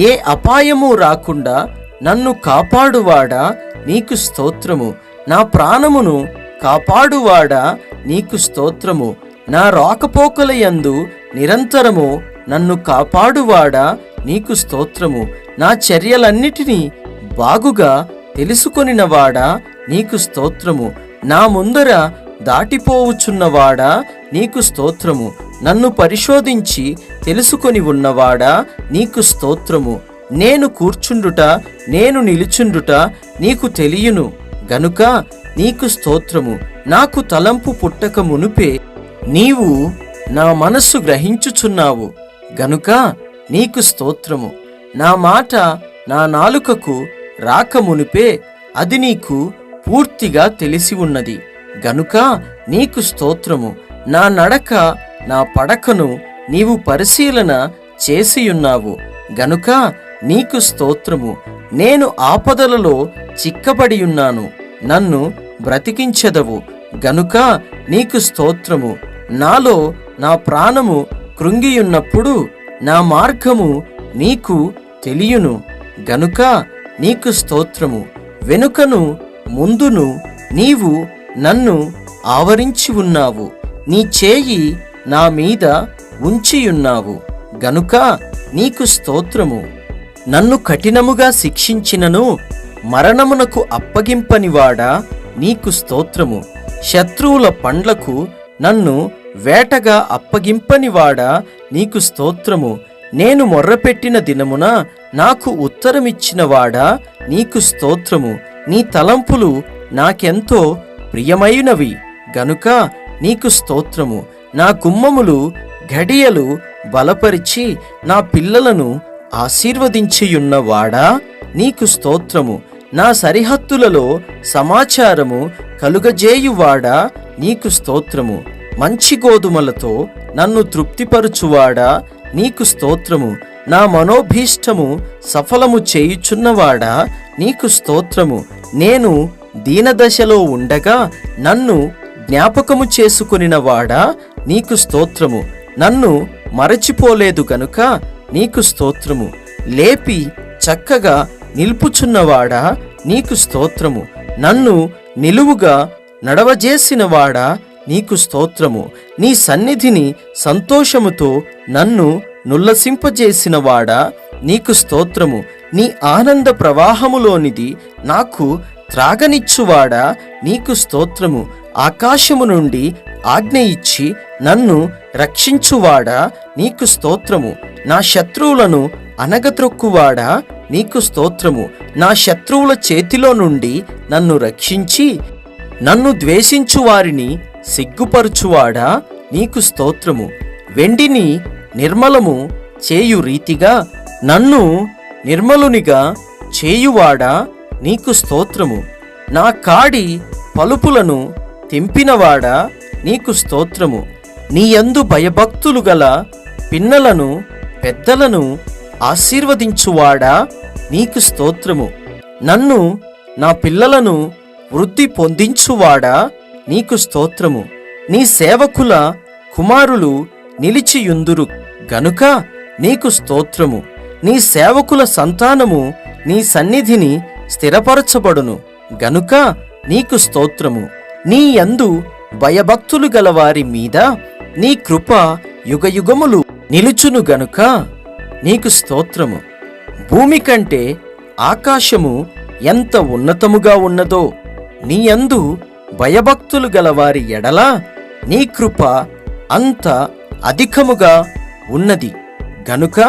ఏ అపాయము రాకుండా నన్ను కాపాడువాడా నీకు స్తోత్రము. నా ప్రాణమును కాపాడువాడా నీకు స్తోత్రము. నా రాకపోకలయందు నిరంతరము నన్ను కాపాడువాడా నీకు స్తోత్రము. నా చర్యలన్నిటినీ బాగుగా తెలుసుకొనినవాడా నీకు స్తోత్రము. నా ముందర దాటిపోవుచున్నవాడా నీకు స్తోత్రము. నన్ను పరిశోధించి తెలుసుకొని ఉన్నవాడా నీకు స్తోత్రము. నేను కూర్చుండుట నేను నిలుచుండుట నీకు తెలియను గనుక నీకు స్తోత్రము. నాకు తలంపు పుట్టక మునుపే నీవు నా మనస్సు గ్రహించుచున్నావు గనుక నీకు స్తోత్రము. నా మాట నా నాలుకకు రాక మునుపే అది నీకు పూర్తిగా తెలిసి ఉన్నది గనుక నీకు స్తోత్రము. నా నడక నా పడకను నీవు పరిశీలన చేసియున్నావు గనుక నీకు స్తోత్రము. నేను ఆపదలలో చిక్కబడియున్నాను, నన్ను బ్రతికించెదవు గనుక నీకు స్తోత్రము. నాలో నా ప్రాణము కృంగియున్నప్పుడు నా మార్గము నీకు తెలియును గనుక నీకు స్తోత్రము. వెనుకను ముందును నీవు నన్ను ఆవరించి ఉన్నావు, నీ చేయి నా మీద ఉంచియున్నావు గనుక నీకు స్తోత్రము. నన్ను కఠినముగా శిక్షించినను మరణమునకు అప్పగింపనివాడా నీకు స్తోత్రము. శత్రువుల పండ్లకు నన్ను వేటగా అప్పగింపనివాడా నీకు స్తోత్రము. నేను మొర్రపెట్టిన దినమున నాకు ఉత్తరమిచ్చినవాడా నీకు స్తోత్రము. నీ తలంపులు నాకెంతో ప్రియమైనవి గనుక నీకు స్తోత్రము. నా గుమ్మములు ఘడియలు బలపరిచి నా పిల్లలను ఆశీర్వదించియున్నవాడా నీకు స్తోత్రము. నా సరిహద్దులలో సమాచారము కలుగజేయువాడా నీకు స్తోత్రము. మంచి గోధుమలతో నన్ను తృప్తిపరుచువాడా నీకు స్తోత్రము. నా మనోభీష్టము సఫలము చేయుచున్నవాడా నీకు స్తోత్రము. నేను దీనదశలో ఉండగా నన్ను జ్ఞాపకము చేసుకొనినవాడా నీకు స్తోత్రము. నన్ను మరచిపోలేదు గనుక నీకు స్తోత్రము. లేపి చక్కగా నిలుపుచున్నవాడా నీకు స్తోత్రము. నన్ను నిలువుగా నడవజేసినవాడా నీకు స్తోత్రము. నీ సన్నిధిని సంతోషముతో నన్ను నుల్లసింపజేసినవాడా నీకు స్తోత్రము. నీ ఆనంద ప్రవాహములోనిది నాకు త్రాగనిచ్చువాడా నీకు స్తోత్రము. ఆకాశము నుండి ఆజ్ఞ ఇచ్చి నన్ను రక్షించువాడా నీకు స్తోత్రము. నా శత్రువులను అనగత్రొక్కువాడా నీకు స్తోత్రము. నా శత్రువుల చేతిలో నుండి నన్ను రక్షించి నన్ను ద్వేషించు వారిని సిగ్గుపరుచువాడా నీకు స్తోత్రము. వెండిని నిర్మలము చేయు రీతిగా నన్ను నిర్మలునిగా చేయువాడా నీకు స్తోత్రము. నా కాడి పలుపులను తెంపినవాడా నీకు స్తోత్రము. నీయందు భయభక్తులు గల పిన్నలను పెద్దలను ఆశీర్వదించువాడా నీకు స్తోత్రము. నన్ను నా పిల్లలను వృద్ధి పొందించువాడా నీకు స్తోత్రము. నీ సేవకుల కుమారులు నిలిచియుందురు గనుక నీకు స్తోత్రము. నీ సేవకుల సంతానము నీ సన్నిధిని స్థిరపరచబడును గనుక నీకు స్తోత్రము. నీ యందు భయభక్తులు గలవారి మీద నీ కృప యుగయుగములు నిలుచును గనుక నీకు స్తోత్రము. భూమి కంటే ఆకాశము ఎంత ఉన్నతముగా ఉన్నదో నీ యందు భయభక్తులు గలవారి ఎడల నీ కృప అంత అధికముగా ఉన్నది గనుక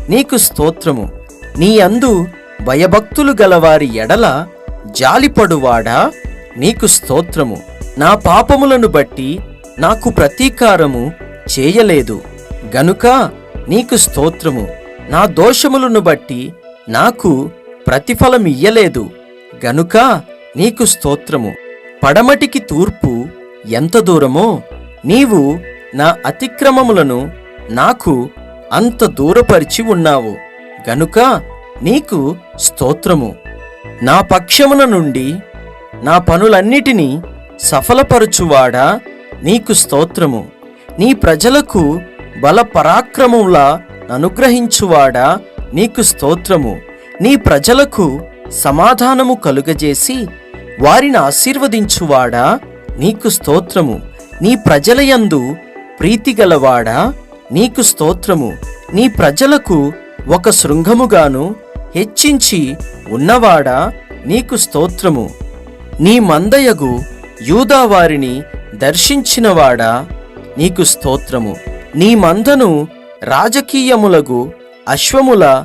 నీకు స్తోత్రము. నీ యందు భయభక్తులు గలవారి ఎడల జాలిపడువాడా నీకు స్తోత్రము. నా పాపములను బట్టి నాకు ప్రతీకారము చేయలేదు గనుక నీకు స్తోత్రము. నా దోషములను బట్టి నాకు ప్రతిఫలమియ్యలేదు గనుక నీకు స్తోత్రము. పడమటికి తూర్పు ఎంత దూరమో నీవు నా అతిక్రమములను నాకు అంత దూరపరిచి ఉన్నావు గనుక నీకు స్తోత్రము. నా పక్షమున నుండి నా పనులన్నిటినీ సఫలపరచువాడా నీకు స్తోత్రము. నీ ప్రజలకు బల పరాక్రమముల అనుగ్రహించువాడా నీకు స్తోత్రము. నీ ప్రజలకు సమాధానము కలుగజేసి వారిని ఆశీర్వదించువాడా నీకు స్తోత్రము. నీ ప్రజలయందు ప్రీతిగలవాడా నీకు స్తోత్రము. నీ ప్రజలకు ఒక శృంగముగాను హెచ్చించి ఉన్నవాడా నీకు స్తోత్రము. నీ మందయగు యూదావారిని దర్శించినవాడా నీకు స్తోత్రము. నీ మందను రాజకీయములగు అశ్వముల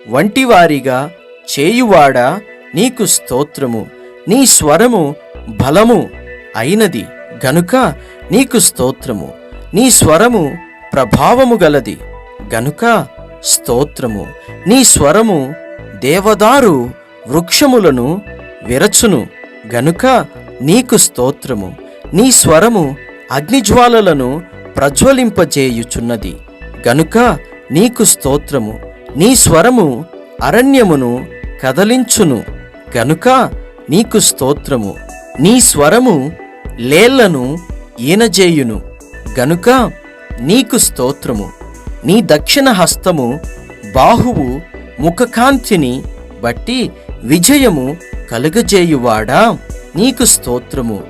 వంటివారిగా చేయువాడా నీకు స్తోత్రము. నీ స్వరము బలము అయినది గనుక నీకు స్తోత్రము. నీ స్వరము ప్రభావము గలది గనుక స్తోత్రము. నీ స్వరము దేవదారు వృక్షములను విరచును గనుక నీకు స్తోత్రము. నీ స్వరము అగ్నిజ్వాలలను ప్రజ్వలింపజేయుచున్నది గనుక నీకు స్తోత్రము. నీ స్వరము అరణ్యమును కదలించును గనుక నీకు స్తోత్రము. నీ స్వరము లేళ్లను ఈనజేయును గనుక నీకు స్తోత్రము. నీ దక్షిణ హస్తము బాహువు ముఖకాంతిని బట్టి విజయము కలుగజేయువాడా నీకు స్తోత్రము.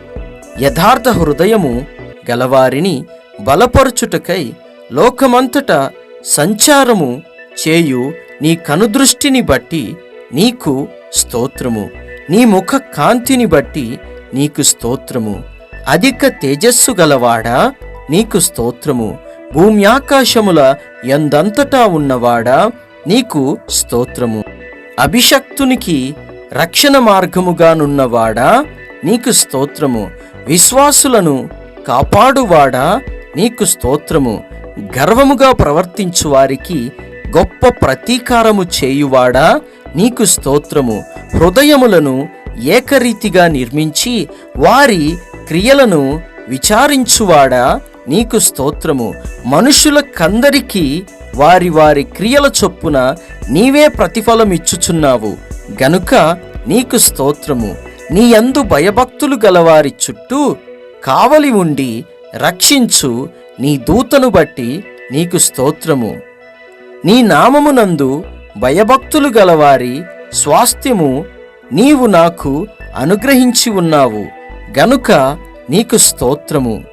యథార్థ హృదయము గలవారిని బలపరచుటకై లోకమంతటా సంచారము చేయు నీ కనుదృష్టిని బట్టి నీకు స్తోత్రము. నీ ముఖ కాంతిని బట్టి నీకు స్తోత్రము. అధిక తేజస్సు గలవాడా నీకు స్తోత్రము. భూమ్యాకాశముల యందంతటా ఉన్నవాడా నీకు స్తోత్రము. అభిషక్తునికి రక్షణ మార్గముగానున్నవాడా నీకు స్తోత్రము. విశ్వాసులను కాపాడువాడా నీకు స్తోత్రము. గర్వముగా ప్రవర్తించు వారికి గొప్ప ప్రతీకారము చేయువాడా నీకు స్తోత్రము. హృదయములను ఏకరీతిగా నిర్మించి వారి క్రియలను విచారించువాడా నీకు స్తోత్రము. మనుషులకందరికీ వారి వారి క్రియల చొప్పున నీవే ప్రతిఫలమిచ్చుచున్నావు గనుక నీకు స్తోత్రము. నీ యందు భయభక్తులు గలవారి చుట్టూ కావలి ఉండి రక్షించు నీ దూతను బట్టి నీకు స్తోత్రము. నీ నామమునందు భయభక్తులు గలవారి స్వాస్థ్యము నీవు నాకు అనుగ్రహించి ఉన్నావు గనుక నీకు స్తోత్రము.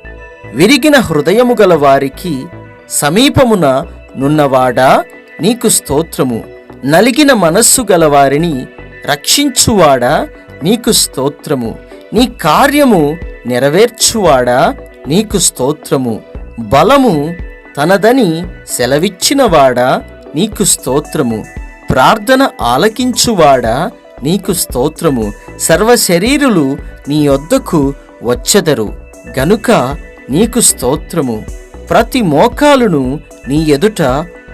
విరిగిన హృదయము గలవారికి సమీపమున నున్నవాడా నీకు స్తోత్రము. నలిగిన మనస్సు గలవారిని రక్షించువాడా నీకు స్తోత్రము. నీ కార్యము నెరవేర్చువాడా నీకు స్తోత్రము. బలము తనదని సెలవిచ్చినవాడా నీకు స్తోత్రము. ప్రార్థన ఆలకించువాడా నీకు స్తోత్రము. సర్వశరీరులు నీ యొద్దకు వచ్చెదరు గనుక నీకు స్తోత్రము. ప్రతి మోకాలును నీ ఎదుట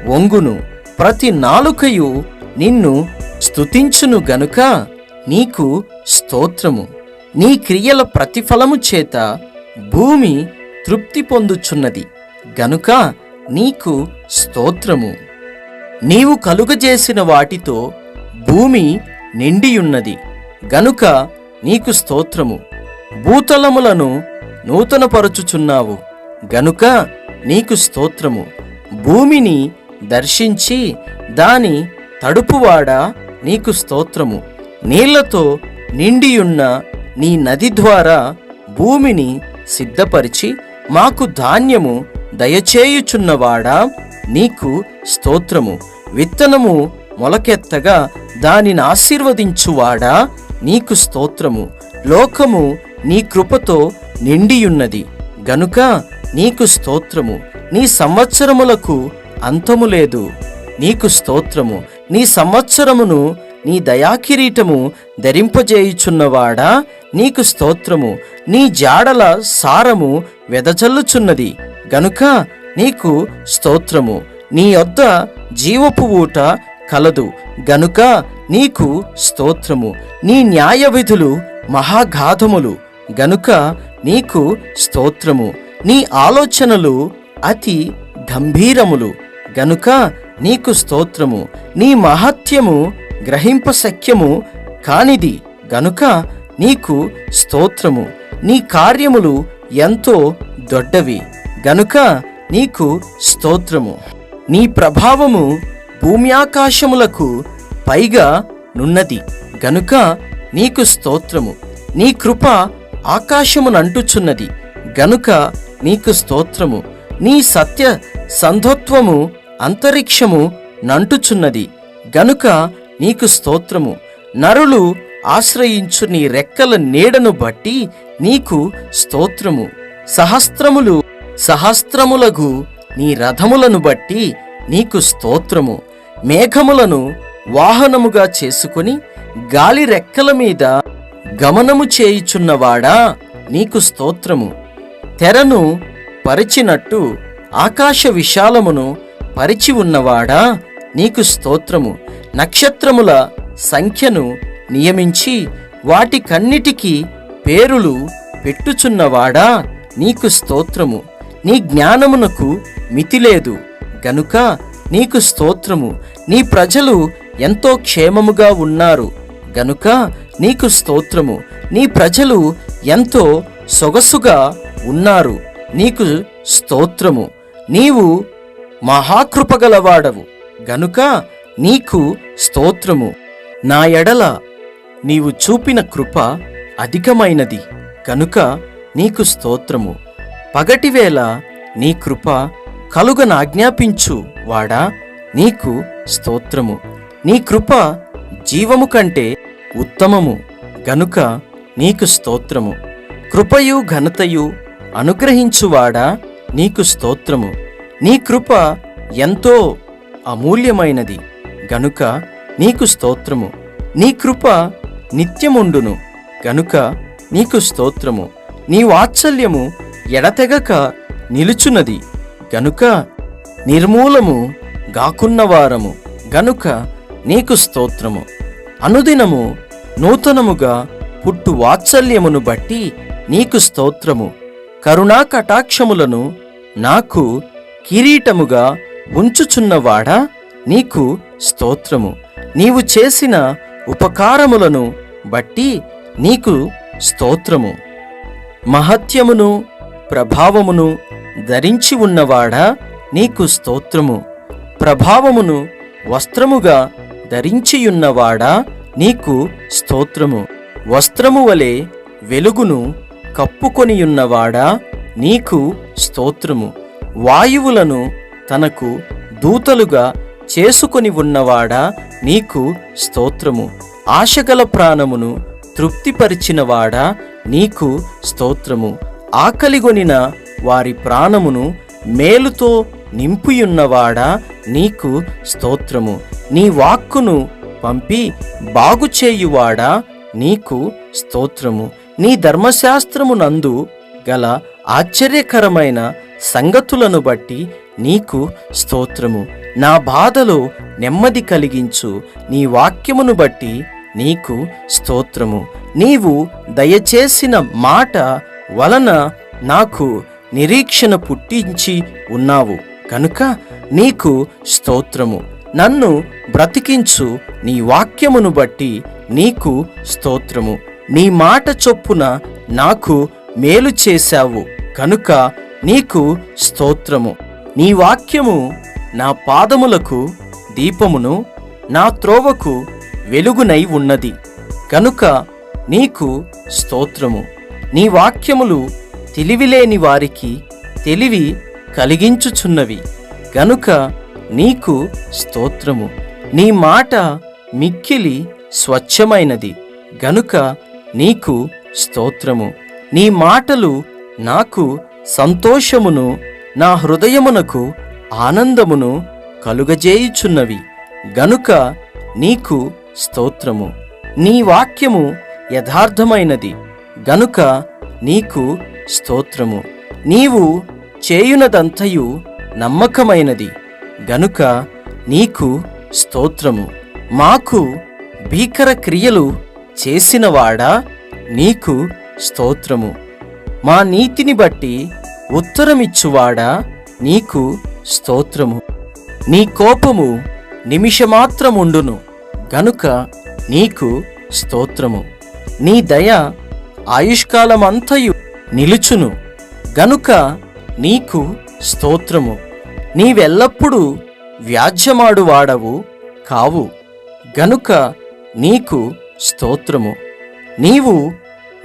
వంగును, ప్రతి నాలుకయు నిన్ను స్తుతించును గనుక నీకు స్తోత్రము. నీ క్రియల ప్రతిఫలము చేత భూమి తృప్తి పొందుచున్నది గనుక నీకు స్తోత్రము. నీవు కలుగజేసిన వాటితో భూమి నిండియున్నది గనుక నీకు స్తోత్రము. భూతలములను నూతనపరచుచున్నావు గనుక నీకు స్తోత్రము. భూమిని దర్శించి దాని తడుపువాడా నీకు స్తోత్రము. నీళ్లతో నిండియున్న నీ నది ద్వారా భూమిని సిద్ధపరిచి మాకు ధాన్యము దయచేయుచున్నవాడా, నీకు స్తోత్రము. విత్తనము మొలకెత్తగా దానిని ఆశీర్వదించువాడా, నీకు స్తోత్రము. లోకము నీ కృపతో నిండియున్నది గనుక నీకు స్తోత్రము. నీ సంవత్సరములకు అంతము లేదు, నీకు స్తోత్రము. నీ సంవత్సరమును నీ దయాకిరీటము ధరింపజేయుచున్నవాడా, నీకు స్తోత్రము. నీ జాడల సారము వెదజల్లుచున్నది గనుక నీకు స్తోత్రము. నీ యొద్ద జీవపు ఊట కలదు గనుక నీకు స్తోత్రము. నీ న్యాయ విధులు మహాగాధములు గనుక నీకు స్తోత్రము. నీ ఆలోచనలు అతి గంభీరములు గనుక నీకు స్తోత్రము. నీ మహత్యము గ్రహింపశక్యము కానిది గనుక నీకు స్తోత్రము. నీ కార్యములు ఎంతో దొడ్డవి గనుక నీకు స్తోత్రము. నీ ప్రభావము భూమి ఆకాశములకు పైగా నున్నది గనుక నీకు స్తోత్రము. నీ కృప ఆకాశమునంటుచున్నది గనుక నీకు స్తోత్రము. నీ సత్య సంధత్వము అంతరిక్షము నంటుచున్నది గనుక నీకు స్తోత్రము. నరులు ఆశ్రయించు నీ రెక్కల నీడను బట్టి నీకు స్తోత్రము. సహస్రములగు నీ రథములను బట్టి నీకు స్తోత్రము. మేఘములను వాహనముగా చేసుకుని గాలి రెక్కల మీద గమనము చేయుచున్నవాడా, నీకు స్తోత్రము. తెరను పరిచినట్టు ఆకాశ విశాలమును పరిచి ఉన్నవాడా, నీకు స్తోత్రము. నక్షత్రముల సంఖ్యను నియమించి వాటికన్నిటికీ పేరులు పెట్టుచున్నవాడా, నీకు స్తోత్రము. నీ జ్ఞానమునకు మితిలేదు గనుక నీకు స్తోత్రము. నీ ప్రజలు ఎంతో క్షేమముగా ఉన్నారు గనుక నీకు స్తోత్రము. నీ ప్రజలు ఎంతో సొగసుగా ఉన్నారు, నీకు స్తోత్రము. నీవు మహాకృపగలవాడవు గనుక నీకు స్తోత్రము. నా ఎడల నీవు చూపిన కృప అధికమైనది కనుక నీకు స్తోత్రము. పగటివేళ నీ కృప కలుగనాజ్ఞాపించు వాడా, నీకు స్తోత్రము. నీ కృప జీవము కంటే ఉత్తమము గనుక నీకు స్తోత్రము. కృపయు ఘనతయు అనుగ్రహించువాడా, నీకు స్తోత్రము. నీ కృప ఎంతో అమూల్యమైనది గనుక నీకు స్తోత్రము. నీ కృప నిత్యముండును గనుక నీకు స్తోత్రము. నీ వాత్సల్యము ఎడతెగక నిలుచున్నది గనుక నిర్మూలము గాకున్నవారము గనుక నీకు స్తోత్రము. అనుదినము నూతనముగా పుట్టు వాత్సల్యమును బట్టి నీకు స్తోత్రము. కరుణా కటాక్షములను నాకు కిరీటముగా ఉంచుచున్నవాడా, నీకు స్తోత్రము. నీవు చేసిన ఉపకారములను బట్టి నీకు స్తోత్రము. మహత్యమును ప్రభావమును ధరించి ఉన్నవాడా, నీకు స్తోత్రము. ప్రభావమును వస్త్రముగా ధరించియున్నవాడా, నీకు స్తోత్రము. వస్త్రము వలె వెలుగును కప్పుకొనియున్నవాడా, నీకు స్తోత్రము. వాయువులను తనకు దూతలుగా చేసుకొని ఉన్నవాడా, నీకు స్తోత్రము. ఆశగల ప్రాణమును తృప్తిపరిచినవాడా, నీకు స్తోత్రము. ఆకలిగొనిన వారి ప్రాణమును మేలుతో నింపియున్నవాడా, నీకు స్తోత్రము. నీ వాక్కును పంపి బాగుచేయువాడా, నీకు స్తోత్రము. నీ ధర్మశాస్త్రమునందు గల ఆశ్చర్యకరమైన సంగతులను బట్టి నీకు స్తోత్రము. నా బాధలో నెమ్మది కలిగించు నీ వాక్యమును బట్టి నీకు స్తోత్రము. నీవు దయచేసిన మాట వలన నాకు నిరీక్షణ పుట్టించి ఉన్నావు కనుక నీకు స్తోత్రము. నన్ను బ్రతికించు నీ వాక్యమును బట్టి నీకు స్తోత్రము. నీ మాట చొప్పున నాకు మేలు చేశావు కనుక నీకు స్తోత్రము. నీ వాక్యము నా పాదములకు దీపమును నా త్రోవకు వెలుగునై ఉన్నది. గనుక నీకు స్తోత్రము. నీ వాక్యములు తెలివిలేని వారికి తెలివి కలిగించుచున్నవి గనుక నీకు స్తోత్రము. నీ మాట మిక్కిలి స్వచ్ఛమైనది గనుక నీకు స్తోత్రము. నీ మాటలు నాకు సంతోషమును, నా హృదయమునకు ఆనందమును కలుగజేయుచున్నవి గనుక నీకు స్తోత్రము. నీ వాక్యము యథార్థమైనది గనుక నీకు స్తోత్రము. నీవు చేయునదంతయు నమ్మకమైనది గనుక నీకు స్తోత్రము. మాకు భీకర క్రియలు చేసినవాడా నీకు స్తోత్రము. మా నీతిని బట్టి ఉత్తరమిచ్చువాడా నీకు స్తోత్రము. నీ కోపము నిమిషమాత్రముండును గనుక నీకు స్తోత్రము. నీ దయ ఆయుష్కాలమంతయు నిలుచును గనుక నీకు స్తోత్రము. నీవెల్లప్పుడూ వ్యాజ్యమాడువాడవు కావు గనుక నీకు స్తోత్రము. నీవు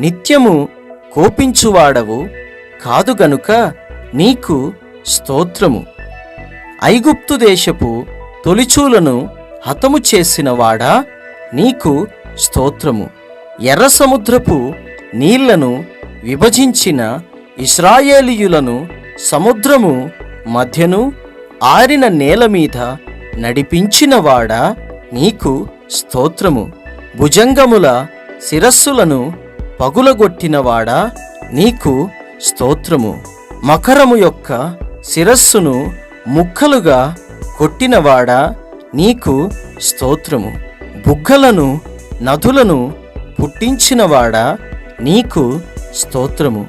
నిత్యము కోపించువాడవు కాదు గనుక నీకు స్తోత్రము. ఐగుప్తు దేశపు తొలిచూలను హతము చేసినవాడా నీకు స్తోత్రము. ఎర్ర సముద్రపు నీళ్లను విభజించిన ఇశ్రాయేలీయులను సముద్రము మధ్యను ఆరిన నేల మీద నడిపించినవాడా నీకు స్తోత్రము. భుజంగముల శిరస్సులను పగులగొట్టినవాడా నీకు స్తోత్రము. మకరము యొక్క శిరస్సును ముక్కలుగా కొట్టినవాడా నీకు స్తోత్రము. బుగ్గలను నదులను పుట్టించినవాడా నీకు స్తోత్రము.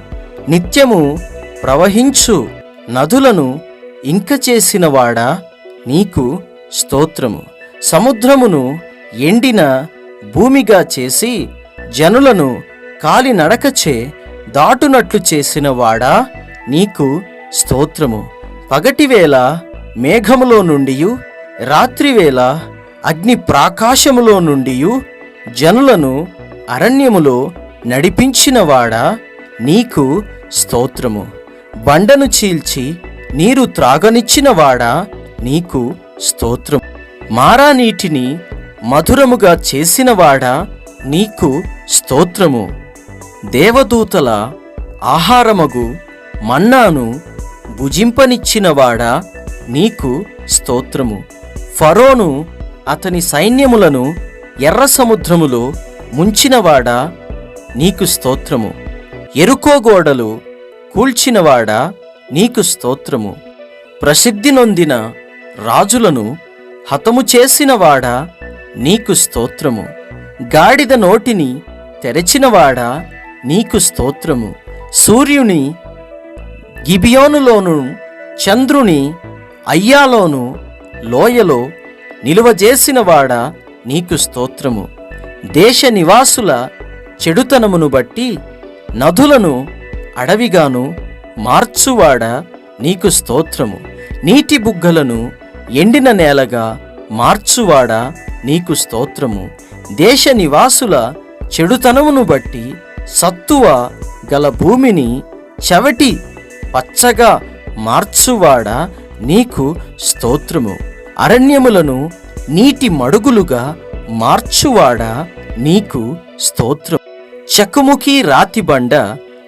నిత్యము ప్రవహించు నదులను ఇంక చేసినవాడా నీకు స్తోత్రము. సముద్రమును ఎండిన భూమిగా చేసి జనులను కాలినడకచే దాటునట్లు చేసినవాడా నీకు స్తోత్రము. పగటివేళ మేఘములో నుండియు రాత్రివేళ అగ్ని ప్రాకాశములో నుండియు జనులను అరణ్యములో నడిపించినవాడా నీకు స్తోత్రము. బండను చీల్చి నీరు త్రాగనిచ్చినవాడా నీకు స్తోత్రము. మారా నీటిని మధురముగా చేసినవాడా నీకు స్తోత్రము. దేవదూతల ఆహారమగు మన్నాను భుజింపనిచ్చినవాడా నీకు స్తోత్రము. ఫరోను అతని సైన్యములను ఎర్ర సముద్రములో ముంచినవాడా నీకు స్తోత్రము. ఎరుకో గోడలు కూల్చినవాడా నీకు స్తోత్రము. ప్రసిద్ధి నొందిన రాజులను హతము చేసినవాడా నీకు స్తోత్రము. గాడిద నోటిని తెరచినవాడా నీకు స్తోత్రము. సూర్యుని గిబియోనులోను చంద్రుని అయ్యాలోను లోయలో నిలువజేసినవాడా నీకు స్తోత్రము. దేశ నివాసుల చెడుతనమును బట్టి నదులను అడవిగాను మార్చువాడా నీకు స్తోత్రము. నీటి బుగ్గలను ఎండిన నేలగా మార్చువాడా నీకు స్తోత్రము. దేశ నివాసుల చెడుతనమును బట్టి సత్తువ గల భూమిని చవటి పచ్చగా మార్చువాడా నీకు స్తోత్రము. అరణ్యములను నీటి మడుగులుగా మార్చువాడా నీకు స్తోత్రం. చకుముకి రాతిబండ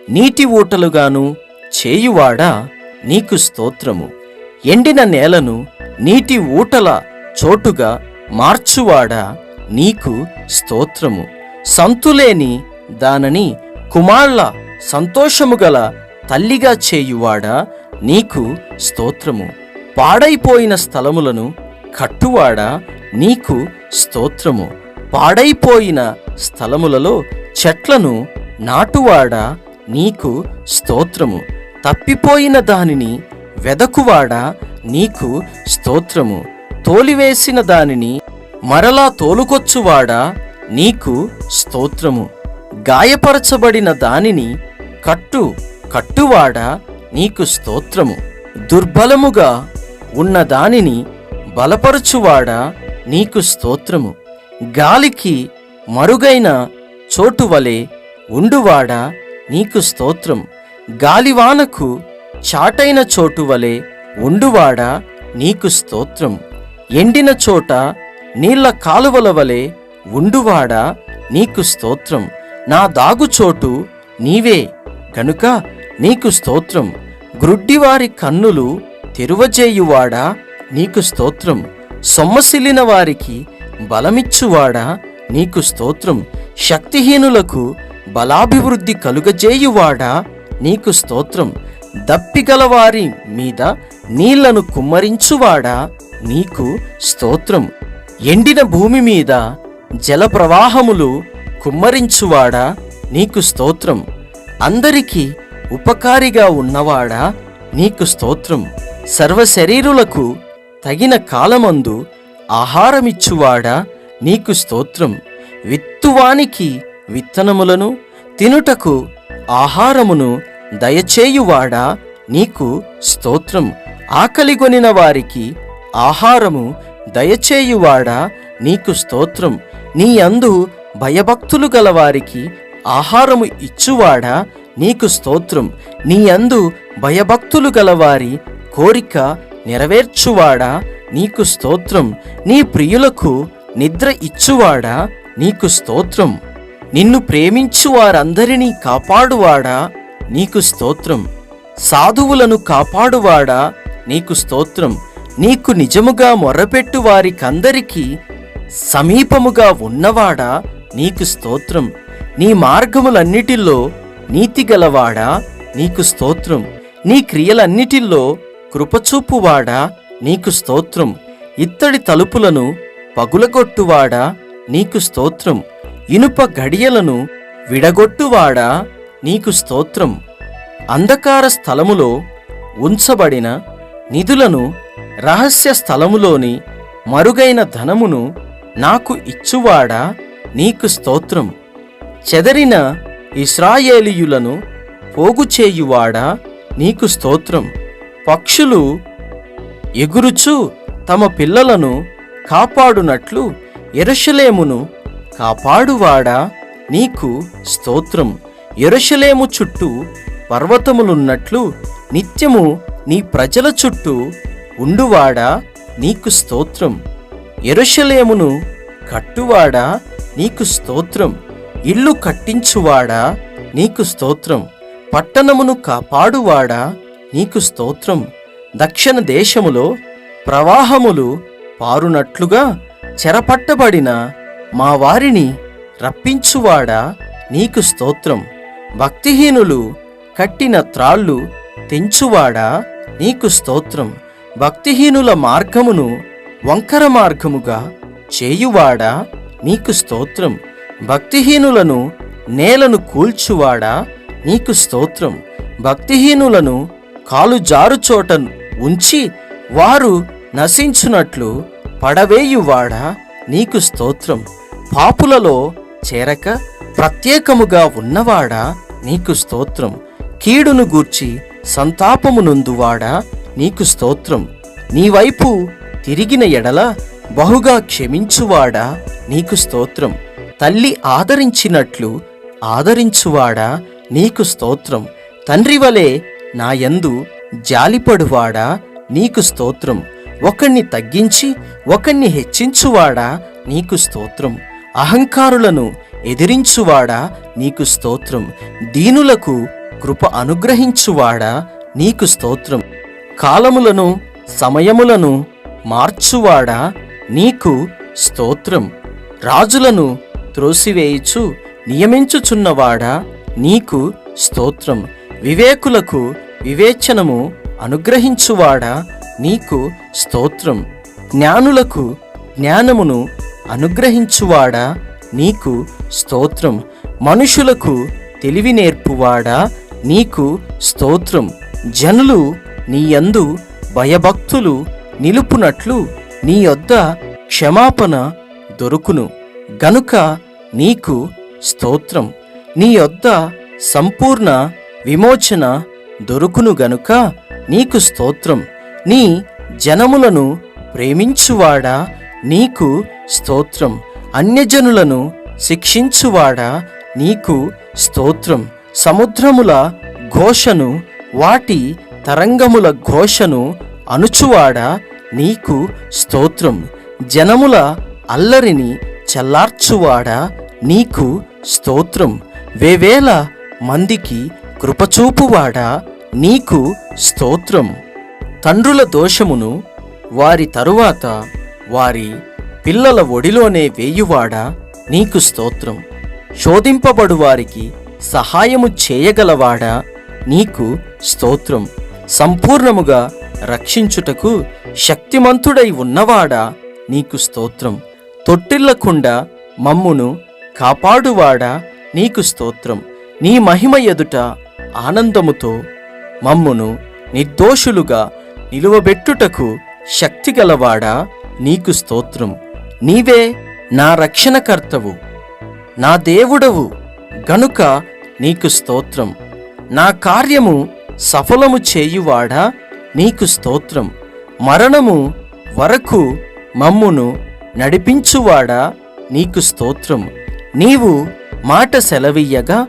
నీటి ఊటలుగాను చేయువాడా నీకు స్తోత్రము. ఎండిన నేలను నీటి ఊటల చోటుగా మార్చువాడా నీకు స్తోత్రము. సంతులేని దానని కుమార్ల సంతోషము గల తల్లిగా చేయువాడా నీకు స్తోత్రము. పాడైపోయిన స్థలములను కట్టువాడా నీకు స్తోత్రము. పాడైపోయిన స్థలములలో చెట్లను నాటువాడా నీకు స్తోత్రము. తప్పిపోయిన దానిని వెదకువాడా నీకు స్తోత్రము. తోలివేసిన దానిని మరలా తోలుకొచ్చువాడా నీకు స్తోత్రము. గాయపరచబడిన దానిని కట్టువాడా నీకు స్తోత్రము. దుర్బలముగా ఉన్న దానిని బలపరచువాడా నీకు స్తోత్రము. గాలికి మరుగైన చోటువలె ఉండువాడా నీకు స్తోత్రం. గాలివానకు చాటైన చోటువలె ఉండువాడా నీకు స్తోత్రం. ఎండిన చోట నీళ్ల కాలువల వలె ఉండువాడా నీకు స్తోత్రం. నా దాగుచోటు నీవే గనుక నీకు స్తోత్రం. గ్రుడ్డివారి కన్నులు తెరువజేయువాడా నీకు స్తోత్రం. సొమ్మసిల్లిన వారికి బలమిచ్చువాడా నీకు స్తోత్రం. శక్తిహీనులకు బలాభివృద్ధి కలుగజేయువాడా నీకు స్తోత్రం. దప్పిగలవారి మీద నీళ్లను కుమ్మరించువాడా నీకు స్తోత్రం. ఎండిన భూమి మీద జలప్రవాహములు కుమ్మరించువాడా నీకు స్తోత్రం. అందరికీ ఉపకారిగా ఉన్నవాడా నీకు స్తోత్రం. సర్వశరీరులకు తగిన కాలమందు ఆహారమిచ్చువాడా నీకు స్తోత్రం. విత్తువానికి విత్తనములను తినుటకు ఆహారమును దయచేయువాడా నీకు స్తోత్రం. ఆకలిగొనిన వారికి ఆహారము దయచేయువాడా నీకు స్తోత్రం. నీ యందు భయభక్తులు గలవారికి ఆహారము ఇచ్చువాడా నీకు స్తోత్రం. నీ యందు భయభక్తులు గలవారి కోరిక నెరవేర్చువాడా నీకు స్తోత్రం. నీ ప్రియులకు నిద్ర ఇచ్చువాడా నీకు స్తోత్రం. నిన్ను ప్రేమించు వారందరినీ కాపాడువాడా నీకు స్తోత్రం. సాధువులను కాపాడువాడా నీకు స్తోత్రం. నీకు నిజముగా మొర్రపెట్టు వారికందరికీ సమీపముగా ఉన్నవాడా నీకు స్తోత్రం. నీ మార్గములన్నిటిలో నీతిగలవాడా నీకు స్తోత్రం. నీ క్రియలన్నిటిలో కృపచూపువాడా నీకు స్తోత్రం. ఇత్తడి తలుపులను పగులగొట్టువాడా నీకు స్తోత్రం. ఇనుప గడియలను విడగొట్టువాడా నీకు స్తోత్రం. అంధకార స్థలములో ఉంచబడిన నిధులను రహస్య స్థలములోని మరుగైన ధనమును నాకు ఇచ్చువాడా నీకు స్తోత్రం. చెదరిన ఇశ్రాయేలీయులను పోగుచేయువాడా నీకు స్తోత్రం. పక్షులు ఎగురుచు తమ పిల్లలను కాపాడునట్లు యెరూషలేమును కాపాడువాడా నీకు స్తోత్రం. యెరూషలేము చుట్టూ పర్వతములున్నట్లు నిత్యము నీ ప్రజల చుట్టూ ఉండువాడా నీకు స్తోత్రం. యెరూషలేమును కట్టువాడా నీకు స్తోత్రం. ఇల్లు కట్టించువాడా నీకు స్తోత్రం. పట్టణమును కాపాడువాడా నీకు స్తోత్రం. దక్షిణ దేశములో ప్రవాహములు పారునట్లుగా చెరపట్టబడిన మా వారిని రప్పించువాడా నీకు స్తోత్రం. భక్తిహీనులు కట్టిన త్రాళ్ళు తెంచువాడా నీకు స్తోత్రం. భక్తిహీనుల మార్గమును వంకర మార్గముగా చేయువాడా నీకు స్తోత్రం. భక్తిహీనులను నేలను కూల్చువాడా నీకు స్తోత్రం. భక్తిహీనులను కాలు జారుచోట ఉంచి వారు నశించునట్లు పడవేయువాడా నీకు స్తోత్రం. పాపులలో చేరక ప్రత్యేకముగా ఉన్నవాడా నీకు స్తోత్రం. కీడును గూర్చి సంతాపమునొందువాడా నీకు స్తోత్రం. నీవైపు తిరిగిన ఎడల బహుగా క్షమించువాడా నీకు స్తోత్రం. తల్లి ఆదరించినట్లు ఆదరించువాడా నీకు స్తోత్రం. తండ్రి వలె నాయందు జాలిపడువాడా నీకు స్తోత్రం. ఒకణ్ణి తగ్గించి ఒకణ్ణి హెచ్చించువాడా నీకు స్తోత్రం. అహంకారులను ఎదిరించువాడా నీకు స్తోత్రం. దీనులకు కృప అనుగ్రహించువాడా నీకు స్తోత్రం. కాలములను సమయములను మార్చువాడా నీకు స్తోత్రం. రాజులను త్రోసివేయుచు నియమించుచున్నవాడా నీకు స్తోత్రం. వివేకులకు వివేచనము అనుగ్రహించువాడా నీకు స్తోత్రం. జ్ఞానులకు జ్ఞానమును అనుగ్రహించువాడా నీకు స్తోత్రం. మనుషులకు తెలివి నేర్పువాడా నీకు స్తోత్రం. జనులు నీయందు భయభక్తులు నిలుపునట్లు నీ యొద్ద క్షమాపణ దొరుకును గనుక నీకు స్తోత్రం. నీ యొద్ద సంపూర్ణ విమోచన దొరుకును గనుక నీకు స్తోత్రం. నీ జనములను ప్రేమించువాడా నీకు స్తోత్రం. అన్యజనులను శిక్షించువాడా నీకు స్తోత్రం. సముద్రముల ఘోషను, వాటి తరంగముల ఘోషను అణుచువాడా నీకు స్తోత్రం. జనముల అల్లరిని చల్లార్చువాడా నీకు స్తోత్రం. వేవేల మందికి కృపచూపువాడా నీకు స్తోత్రం. తండ్రుల దోషమును వారి తరువాత వారి పిల్లల ఒడిలోనే వేయువాడా నీకు స్తోత్రం. శోధింపబడు వారికి సహాయము చేయగలవాడా నీకు స్తోత్రం. సంపూర్ణముగా రక్షించుటకు శక్తిమంతుడై ఉన్నవాడా నీకు స్తోత్రం. తొట్టిల్లకుండా మమ్మును కాపాడువాడా నీకు స్తోత్రం. నీ మహిమ ఎదుట ఆనందముతో మమ్మును నిర్దోషులుగా నిలువబెట్టుటకు శక్తిగలవాడా నీకు స్తోత్రం. నీవే నా రక్షణకర్తవు, నా దేవుడవు గనుక నీకు స్తోత్రం. నా కార్యము సఫలము చేయువాడా నీకు స్తోత్రం. మరణము వరకు మమ్మును నడిపించువాడా నీకు స్తోత్రం. నీవు మాట సెలవీయగా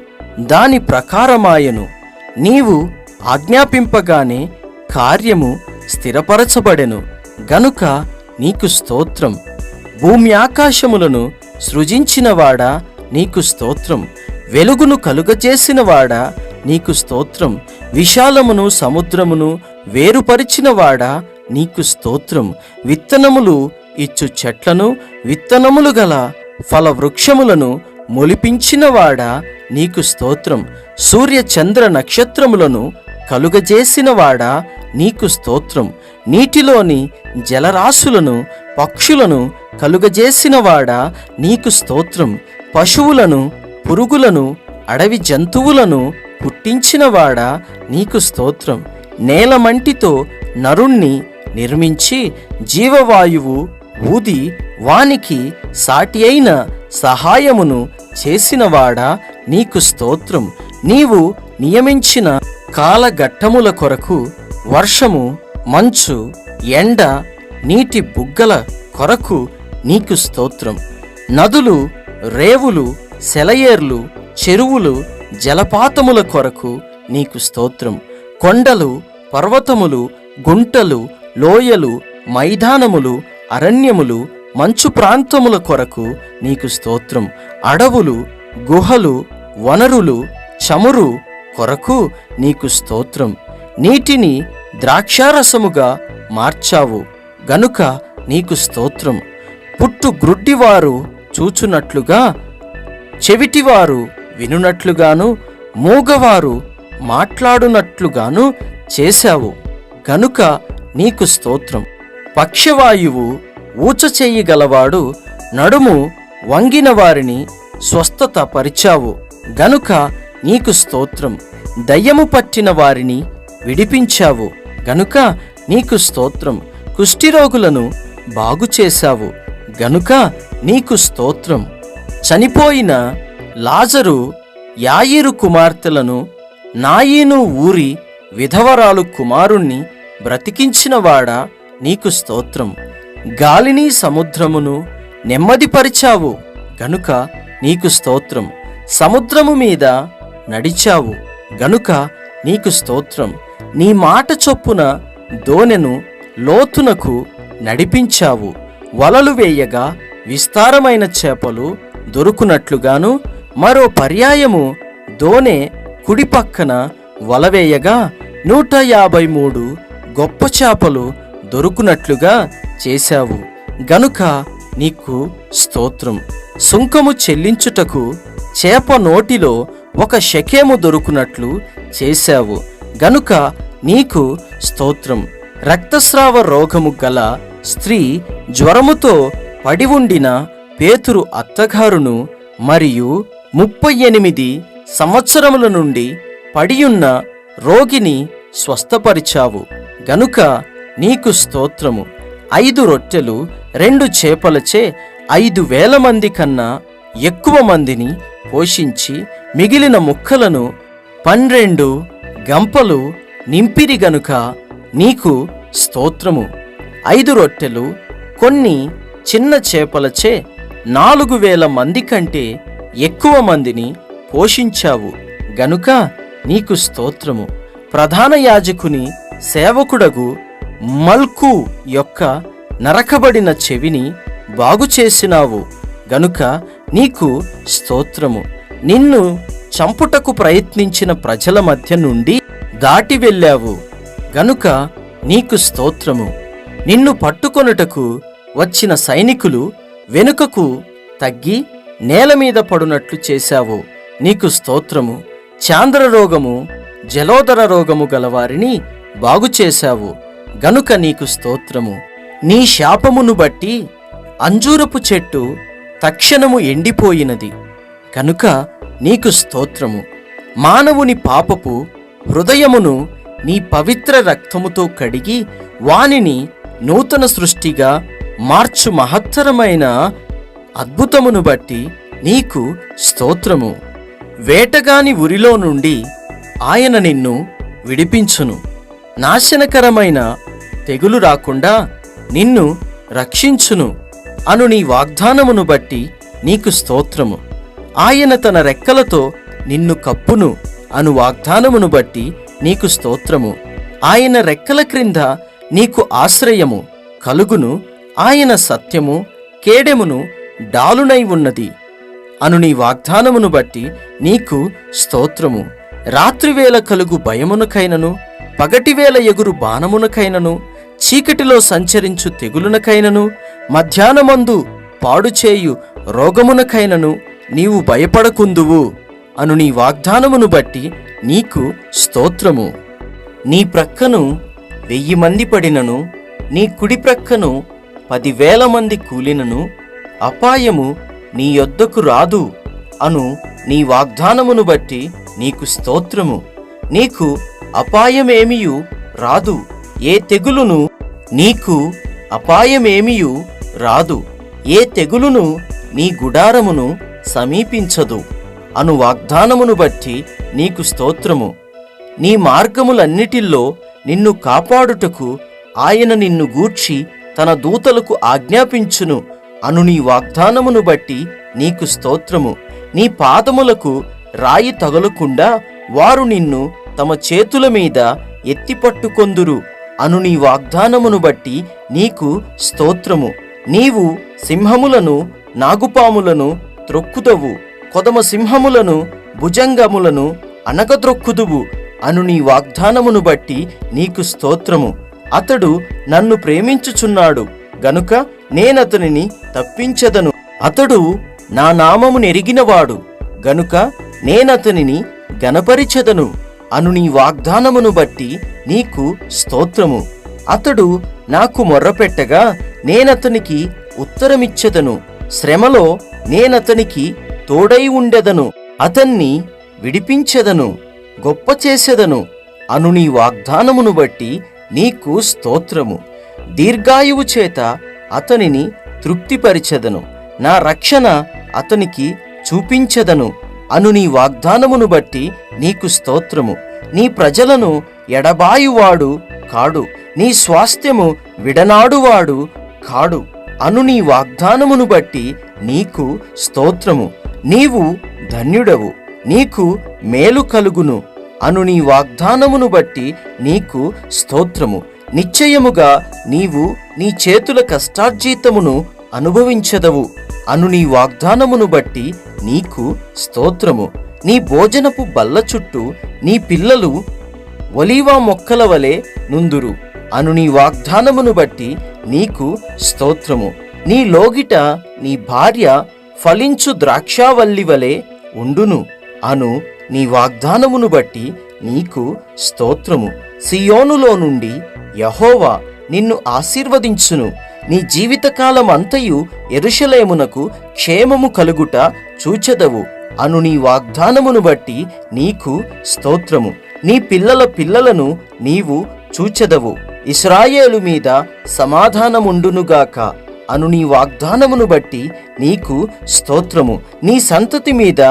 దాని ప్రకారమాయను. నీవు ఆజ్ఞాపింపగానే కార్యము స్థిరపరచబడెను గనుక నీకు స్తోత్రం. భూమి ఆకాశములను సృజించినవాడా నీకు స్తోత్రం. వెలుగును కలుగజేసినవాడా నీకు స్తోత్రం. విశాలమును సముద్రమును వేరుపరిచినవాడా నీకు స్తోత్రం. విత్తనములు ఇచ్చు చెట్లను, విత్తనములు గల ఫల వృక్షములను మొలిపించినవాడా నీకు స్తోత్రం. సూర్య చంద్ర నక్షత్రములను కలుగజేసినవాడా నీకు స్తోత్రం. నీటిలోని జలరాశులను, పక్షులను కలుగజేసినవాడా నీకు స్తోత్రం. పశువులను, పురుగులను, అడవి జంతువులను పుట్టించినవాడా నీకు స్తోత్రం. నేలమంటితో నరుణ్ణి నిర్మించి జీవవాయువు ఊది వానికి సాటి అయిన సహాయమును చేసినవాడా నీకు స్తోత్రం. నీవు నియమించిన కాలఘట్టముల కొరకు వర్షము, మంచు, ఎండ, నీటి బుగ్గల కొరకు నీకు స్తోత్రం. నదులు, రేవులు, సెలయేర్లు, చెరువులు, జలపాతముల కొరకు నీకు స్తోత్రం. కొండలు, పర్వతములు, గుంటలు, లోయలు, మైదానములు, అరణ్యములు, మంచు ప్రాంతముల కొరకు నీకు స్తోత్రం. అడవులు, గుహలు, వనరులు, చమురు కొరకు నీకు స్తోత్రం. నీటిని ద్రాక్షారసముగా మార్చావు గనుక నీకు స్తోత్రం. పుట్టు గ్రుడ్డివారు చూచునట్లుగా, చెవిటివారు వినునట్లుగాను, మూగవారు మాట్లాడునట్లుగాను చేశావు గనుక నీకు స్తోత్రం. పక్షవాయువు ఊచ చెయ్యగలవాడు నడుము వంగిన వారిని స్వస్థత పరిచావు గనుక నీకు స్తోత్రం. దయ్యము పట్టిన వారిని విడిపించావు గనుక నీకు స్తోత్రం. కుష్ఠిరోగులను బాగు చేశావు గనుక నీకు స్తోత్రం. చనిపోయిన లాజరు, యాయీరు కుమార్తెలను, నాయీను ఊరి విధవరాలు కుమారుణ్ణి బ్రతికించినవాడా నీకు స్తోత్రం. గాలిని సముద్రమును నెమ్మదిపరిచావు గనుక నీకు స్తోత్రం. సముద్రము మీద నడిచావు గనుక నీకు స్తోత్రం. నీ మాట చొప్పున దోనెను లోతునకు నడిపించావు. వలలు వేయగా విస్తారమైన చేపలు దొరుకునట్లుగాను, మరో పర్యాయము దోనె కుడి పక్కన వలవేయగా 153 గొప్ప చేపలు దొరుకునట్లుగా చేశావు గనుక నీకు స్తోత్రం. సుంకము చెల్లించుటకు చేప నోటిలో 1 షెకెము దొరుకునట్లు చేశావు గనుక నీకు స్తోత్రం. రక్తస్రావ రోగము గల స్త్రీ, జ్వరముతో పడి ఉండిన పేతురు అత్తగారును, మరియు 38 సంవత్సరముల నుండి పడియున్న రోగిని స్వస్థపరిచావు గనుక నీకు స్తోత్రము. 5 రొట్టెలు 2 చేపలచే 5,000 మంది కన్నా ఎక్కువ మందిని పోషించి మిగిలిన ముక్కలను 12 గంపలు నింపిరి గనుక నీకు స్తోత్రము. 5 రొట్టెలు కొన్ని చిన్న చేపలచే 4,000 మంది కంటే ఎక్కువ మందిని పోషించావు గనుక నీకు స్తోత్రము. ప్రధాన యాజకుని సేవకుడగు మల్కు యొక్క నరకబడిన చెవిని బాగుచేసినావు గనుక నీకు స్తోత్రము. నిన్ను చంపుటకు ప్రయత్నించిన ప్రజల మధ్య నుండి దాటి వెళ్ళావు గనుక నీకు స్తోత్రము. నిన్ను పట్టుకొనుటకు వచ్చిన సైనికులు వెనుకకు తగ్గి నేల మీద పడునట్లు చేశావు, నీకు స్తోత్రము. చాంద్రరోగము జలోదర రోగము గలవారిని బాగుచేశావు గనుక నీకు స్తోత్రము. నీ శాపమును బట్టి అంజూరపు చెట్టు తక్షణము ఎండిపోయినది కనుక నీకు స్తోత్రము. మానవుని పాపపు హృదయమును నీ పవిత్ర రక్తముతో కడిగి వానిని నూతన సృష్టిగా మార్చు మహత్తరమైన అద్భుతమును బట్టి నీకు స్తోత్రము. వేటగాని ఉరిలో నుండి ఆయన నిన్ను విడిపించును. నాశనకరమైన తెగులు రాకుండా నిన్ను రక్షించును అను నీ వాగ్దానమును బట్టి నీకు స్తోత్రము. ఆయన తన రెక్కలతో నిన్ను కప్పును అను వాగ్దానమును బట్టి నీకు స్తోత్రము. ఆయన రెక్కల క్రింద నీకు ఆశ్రయము కలుగును. ఆయన సత్యము కేడెమును డాలునై ఉన్నది అను నీ వాగ్దానమును బట్టి నీకు స్తోత్రము. రాత్రివేళ కలుగు భయమునకైనను, పగటివేళ ఎగురు బాణమునకైనను, చీకటిలో సంచరించు తెగులునకైనను, మధ్యాహ్నమందు పాడుచేయు రోగమునకైనను నీవు భయపడకుందువు అను నీ వాగ్దానమును బట్టి నీకు స్తోత్రము. నీ ప్రక్కను 1000 మంది పడినను, నీ కుడి ప్రక్కను 10,000 మంది కూలినను అపాయము నీ యొద్దకు రాదు అను నీ వాగ్దానమును బట్టి నీకు స్తోత్రము. నీకు అపాయమేమియు రాదు, ఏ తెగులును నీకు అపాయమేమియు రాదు, ఏ తెగులును నీ గుడారమును సమీపించదు అను వాగ్దానమును బట్టి నీకు స్తోత్రము. నీ మార్గములన్నిటిల్లో నిన్ను కాపాడుటకు ఆయన నిన్ను గూర్చి తన దూతలకు ఆజ్ఞాపించును అను నీ వాగ్దానమును బట్టి నీకు స్తోత్రము. నీ పాదములకు రాయి తగలకుండా వారు నిన్ను తమ చేతుల మీద ఎత్తిపట్టుకొందురు అను నీ వాగ్దానమును బట్టి నీకు స్తోత్రము. నీవు సింహములను నాగుపాములను త్రొక్కుదవు, కొదమ సింహములను భుజంగములను అనగద్రొక్కుదువు అను నీ వాగ్దానమును బట్టి నీకు స్తోత్రము. అతడు నన్ను ప్రేమించుచున్నాడు గనుక నేనతనిని తప్పించెదను. అతడు నా నామము నెరిగినవాడు గనుక నేనతనిని గనపరిచెదను అను నీ వాగ్దానమును బట్టి నీకు స్తోత్రము. అతడు నాకు మొర్రపెట్టగా నేనతనికి ఉత్తరమిచ్చెదను. శ్రమలో నేనతనికి తోడై ఉండెదను, అతన్ని విడిపించెదను, గొప్ప చేసెదను అను నీ వాగ్దానమును బట్టి నీకు స్తోత్రము. దీర్ఘాయువు చేత అతనిని తృప్తిపరిచెదను, నా రక్షణ అతనికి చూపించెదను అను నీ వాగ్దానమును బట్టి నీకు స్తోత్రము. నీ ప్రజలను ఎడబాయువాడు కాడు, నీ స్వాస్థ్యము విడనాడువాడు కాడు అను నీ వాగ్దానమును బట్టి నీకు స్తోత్రము. నీవు ధన్యుడవు, నీకు మేలు కలుగును అను నీ వాగ్దానమును బట్టి నీకు స్తోత్రము. నిశ్చయముగా నీవు నీ చేతుల కష్టార్జితమును అనుభవించెదవు అను నీ వాగ్దానమును బట్టి నీకు స్తోత్రము. నీ భోజనపు బల్ల చుట్టూ నీ పిల్లలు ఒలీవ మొక్కల వలె నుందురు అను నీ వాగ్దానమును బట్టి నీకు స్తోత్రము. నీ లోగిట నీ భార్య ఫలించు ద్రాక్షావల్లి వలె ఉండును అను నీ వాగ్దానమును బట్టి నీకు స్తోత్రము. సియోనులో నుండి యెహోవా నిన్ను ఆశీర్వదించును. నీ జీవితకాలం అంతయు యెరూషలేమునకు క్షేమము కలుగుట చూచెదవు అను నీ వాగ్దానమును బట్టి నీకు స్తోత్రము. నీ పిల్లల పిల్లలను నీవు చూచెదవు. ఇశ్రాయేలు మీద సమాధానముండునుగాక అను నీ వాగ్దానమును బట్టి నీకు స్తోత్రము. నీ సంతతి మీద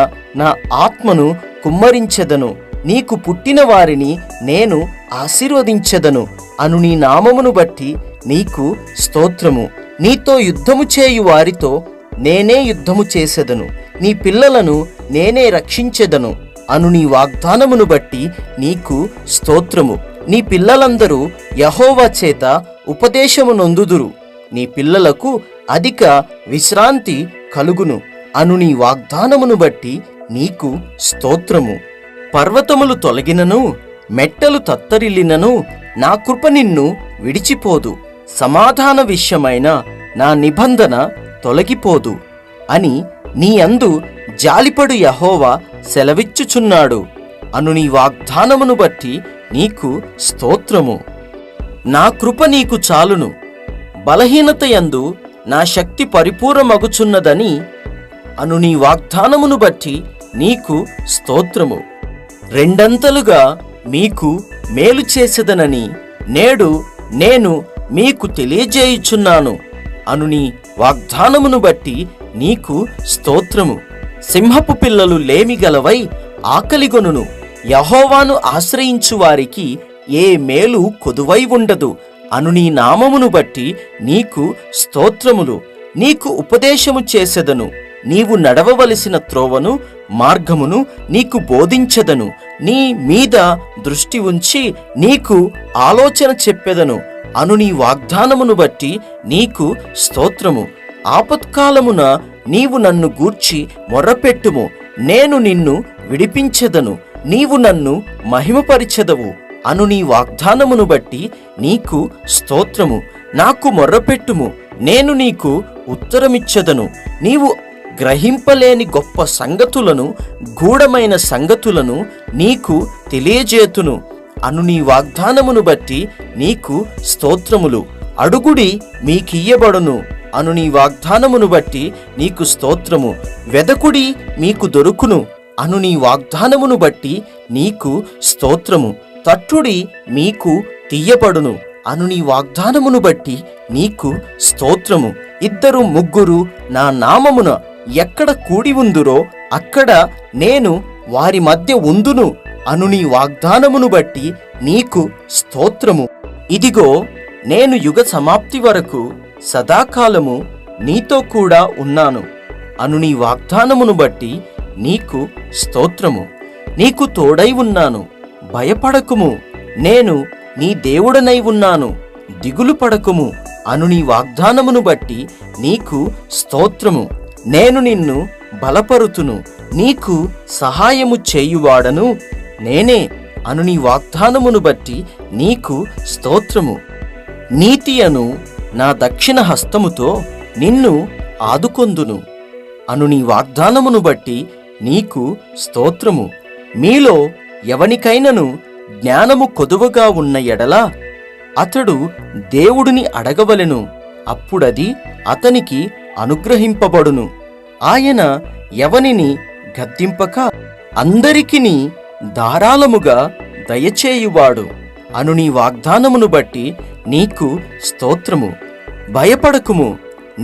నా ఆత్మను కుమ్మరించెదను, నీకు పుట్టిన వారిని నేను ఆశీర్వదించెదను అను నీ నామమును బట్టి నీకు స్తోత్రము. నీతో యుద్ధము చేయు వారితో నేనే యుద్ధము చేసెదను, నీ పిల్లలను నేనే రక్షించెదను అను నీ వాగ్దానమును బట్టి నీకు స్తోత్రము. నీ పిల్లలందరూ యెహోవా చేత ఉపదేశము నొందుదురు, నీ పిల్లలకు అధిక విశ్రాంతి కలుగును అను నీ వాగ్దానమును బట్టి నీకు స్తోత్రము. పర్వతములు తొలగినను, మెట్టలు తత్తరిల్లినను, నా కృప నిన్ను విడిచిపోదు, సమాధాన విషయమైన నా నిబంధన తొలగిపోదు అని నీ అందు జాలిపడు యెహోవా సెలవిచ్చుచున్నాడు అను నీ వాగ్దానమును బట్టి నీకు స్తోత్రము. నా కృప నీకు చాలును, బలహీనత యందు నా శక్తి పరిపూర్ణమగుచున్నదని అను నీ వాగ్దానమును బట్టి నీకు స్తోత్రము. రెండంతలుగా మీకు మేలు చేసేదనని నేడు నేను మీకు తెలియజేయుచున్నాను అను నీ వాగ్దానమును బట్టి నీకు స్తోత్రము. సింహపు పిల్లలు లేమిగలవై ఆకలిగొనును, యెహోవాను ఆశ్రయించు వారికి ఏ మేలు కొదువై ఉండదు అను నీ నామమును బట్టి నీకు స్తోత్రములు. నీకు ఉపదేశము చేసెదను, నీవు నడవవలసిన త్రోవను మార్గమును నీకు బోధించెదను. నీ మీద దృష్టి ఉంచి నీకు ఆలోచన చెప్పెదను అను నీ వాగ్దానమును బట్టి నీకు స్తోత్రము. ఆపత్కాలమున నీవు నన్ను గూర్చి మొర్రపెట్టుము, నేను నిన్ను విడిపించెదను, నీవు నన్ను మహిమపరిచెదవు అను నీ వాగ్దానమును బట్టి నీకు స్తోత్రము. నాకు మొర్రపెట్టుము, నేను నీకు ఉత్తరమిచ్చెదను, నీవు గ్రహింపలేని గొప్ప సంగతులను, గూఢమైన సంగతులను నీకు తెలియజేతును అను నీ వాగ్దానమును బట్టి నీకు స్తోత్రములు. అడుగుడి మీకియ్యబడును అను నీ వాగ్దానమును బట్టి నీకు స్తోత్రము. వెదకుడి మీకు దొరుకును అను నీ వాగ్దానమును బట్టి నీకు స్తోత్రము. తట్టుడి మీకు తీయబడును అను నీ వాగ్దానమును బట్టి నీకు స్తోత్రము. ఇద్దరు ముగ్గురు నా నామమున ఎక్కడ కూడి ఉందురో అక్కడ నేను వారి మధ్య ఉందును అను నీ వాగ్దానమును బట్టి నీకు స్తోత్రము. ఇదిగో నేను యుగ సమాప్తి వరకు సదాకాలము నీతో కూడా ఉన్నాను అను నీ వాగ్దానమును బట్టి నీకు స్తోత్రము. నీకు తోడై ఉన్నాను, భయపడకుము, నేను నీ దేవుడనై ఉన్నాను, దిగులు పడకుము అను నీ వాగ్దానమును బట్టి నీకు స్తోత్రము. నేను నిన్ను బలపరుతును, నీకు సహాయము చేయువాడను నేనే అను నీ వాగ్దానమును బట్టి నీకు స్తోత్రము. నీతి అను నా దక్షిణ హస్తముతో నిన్ను ఆదుకొందును అను నీ వాగ్దానమును బట్టి నీకు స్తోత్రము. మీలో ఎవనికైనను జ్ఞానము కొదువగా ఉన్న ఎడల అతడు దేవుడిని అడగవలెను, అప్పుడది అతనికి అనుగ్రహింపబడును. ఆయన ఎవనిని గద్దింపక అందరికిని ధారాళముగా దయచేయువాడు అను నీ వాగ్దానమును బట్టి నీకు స్తోత్రము. భయపడకుము,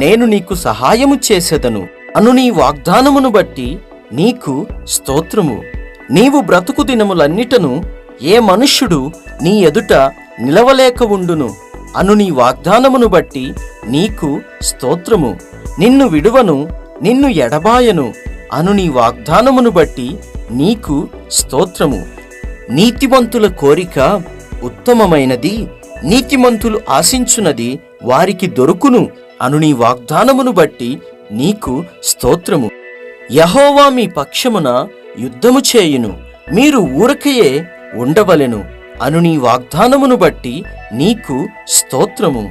నేను నీకు సహాయము చేసెదను అను నీ వాగ్దానమును బట్టి నీకు స్తోత్రము. నీవు బ్రతుకు దినములన్నిటను ఏ మనుష్యుడు నీ ఎదుట నిలవలేక ఉండును అను నీ వాగ్దానమును బట్టి నీకు స్తోత్రము. నిన్ను విడువను, నిన్ను ఎడబాయను అను నీ వాగ్దానమును బట్టి నీకు స్తోత్రము. నీతిమంతుల కోరిక ఉత్తమమైనది, నీతిమంతులు ఆశించున్నది వారికి దొరుకును అను నీ వాగ్దానమును బట్టి నీకు స్తోత్రము. యెహోవా మీ పక్షమున యుద్ధము చేయును, మీరు ఊరకయే ఉండవలెను అను నీ వాగ్దానమును బట్టి నీకు స్తోత్రము.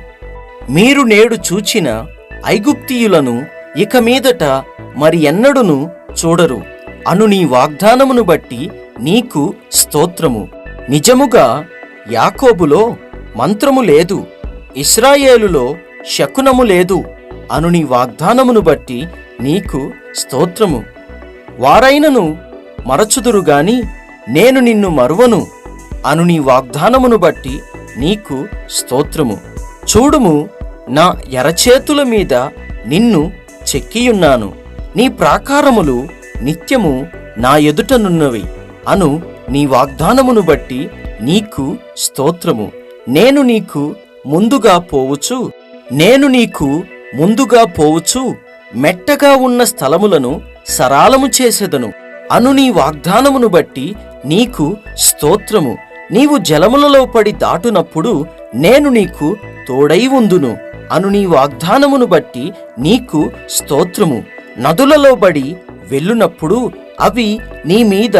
మీరు నేడు చూచిన ఐగుప్తీయులను ఇక మీదట మరి ఎన్నడును చూడరు అను నీ వాగ్దానమును బట్టి నీకు స్తోత్రము. నిజముగా యాకోబులో మంత్రము లేదు, ఇశ్రాయేలులో శకునము లేదు అను నీ వాగ్దానమును బట్టి నీకు స్తోత్రము. వారైనను మరచుదురు గాని నేను నిన్ను మరువను అను నీ వాగ్దానమును బట్టి నీకు స్తోత్రము. చూడుము, నా ఎరచేతుల మీద నిన్ను చెక్కియున్నాను, నీ ప్రాకారములు నిత్యము నా ఎదుటనున్నవి అను నీ వాగ్దానమును బట్టి నీకు స్తోత్రము. నేను నీకు ముందుగా పోవచ్చు మెట్టగా ఉన్న స్థలములను సరాలము చేసెదను అను నీ వాగ్దానమును బట్టి నీకు స్తోత్రము. నీవు జలములలో పడి దాటునప్పుడు నేను నీకు తోడై ఉందును అను నీ వాగ్దానమును బట్టి నీకు స్తోత్రము. నదులలో బడి వెళ్ళునప్పుడు అవి నీ మీద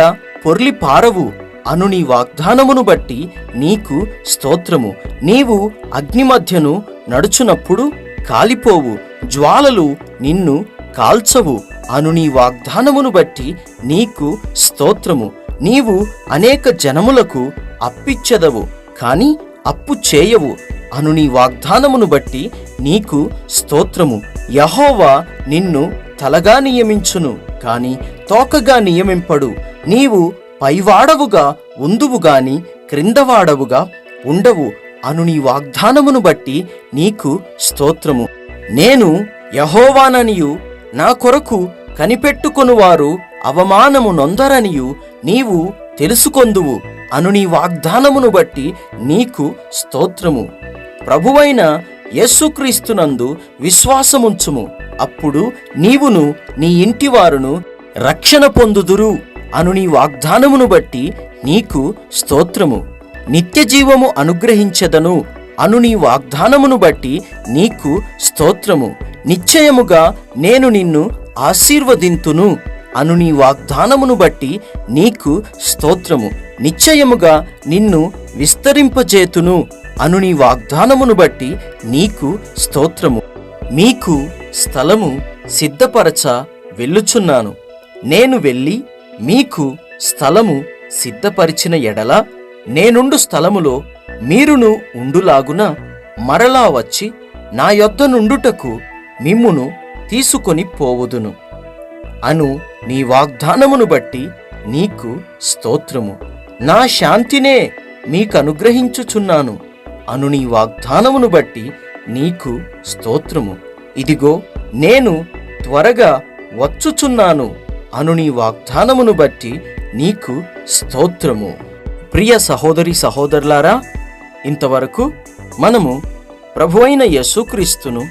పొర్లి పారవు అను నీ వాగ్దానమును బట్టి నీకు స్తోత్రము. నీవు అగ్ని మధ్యను నడుచునప్పుడు కాలిపోవు, జ్వాలలు నిన్ను కాల్చవు అను నీ వాగ్దానమును బట్టి నీకు స్తోత్రము. నీవు అనేక జనములకు అప్పిచ్చెదవు కాని అప్పు చేయవు అను నీ వాగ్దానమును బట్టి నీకు స్తోత్రము. యెహోవా నిన్ను తలగా నియమించును కాని తోకగా నియమింపడు. నీవు పైవాడవుగా ఉందువు గాని క్రిందవాడవుగా ఉండవు అను నీ వాగ్దానమును బట్టి నీకు స్తోత్రము. నేను యెహోవాననియు నా కొరకు కనిపెట్టుకొనువారు అవమానము నొందరనియు నీవు తెలుసుకొందువు అను నీ వాగ్దానమును బట్టి నీకు స్తోత్రము. ప్రభువైన యేసుక్రీస్తునందు విశ్వాసముంచుము, అప్పుడు నీవును నీ ఇంటివారును రక్షణ పొందుదురు అను నీ వాగ్దానమును బట్టి నీకు స్తోత్రము. నిత్యజీవము అనుగ్రహించెదను అను నీ వాగ్దానమును బట్టి నీకు స్తోత్రము. నిశ్చయముగా నేను నిన్ను ఆశీర్వదింతును అను నీ వాగ్దానమును బట్టి నీకు స్తోత్రము. నిశ్చయముగా నిన్ను విస్తరింపజేతును అను నీ వాగ్దానమును బట్టి నీకు స్తోత్రము. మీకు స్థలము సిద్ధపరచ వెళ్ళుచున్నాను. నేను వెళ్ళి మీకు స్థలము సిద్ధపరిచిన ఎడల నేనుండు స్థలములో మీరును ఉండులాగున మరలా వచ్చి నా యొద్ద నుండుటకు మిమ్మును తీసుకొని పోవుదును అను నీ వాగ్దానమును బట్టి నీకు స్తోత్రము. నా శాంతినే మీకనుగ్రహించుచున్నాను అను నీ వాగ్దానమును బట్టి నీకు స్తోత్రము. ఇదిగో నేను త్వరగా వచ్చుచున్నాను అను నీ వాగ్దానమును బట్టి నీకు స్తోత్రము. ప్రియ సహోదరి సహోదరులారా, ఇంతవరకు మనము ప్రభువైన యేసుక్రీస్తును,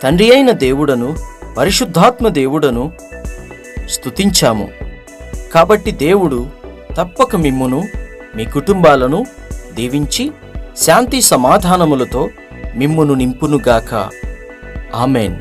తండ్రి అయిన దేవుడను, పరిశుద్ధాత్మ దేవుడను స్తుతించాము. కాబట్టి దేవుడు తప్పక మిమ్మును మీ కుటుంబాలను దీవించి శాంతి సమాధానములతో మిమ్మును నింపునుగాక. ఆమెన్.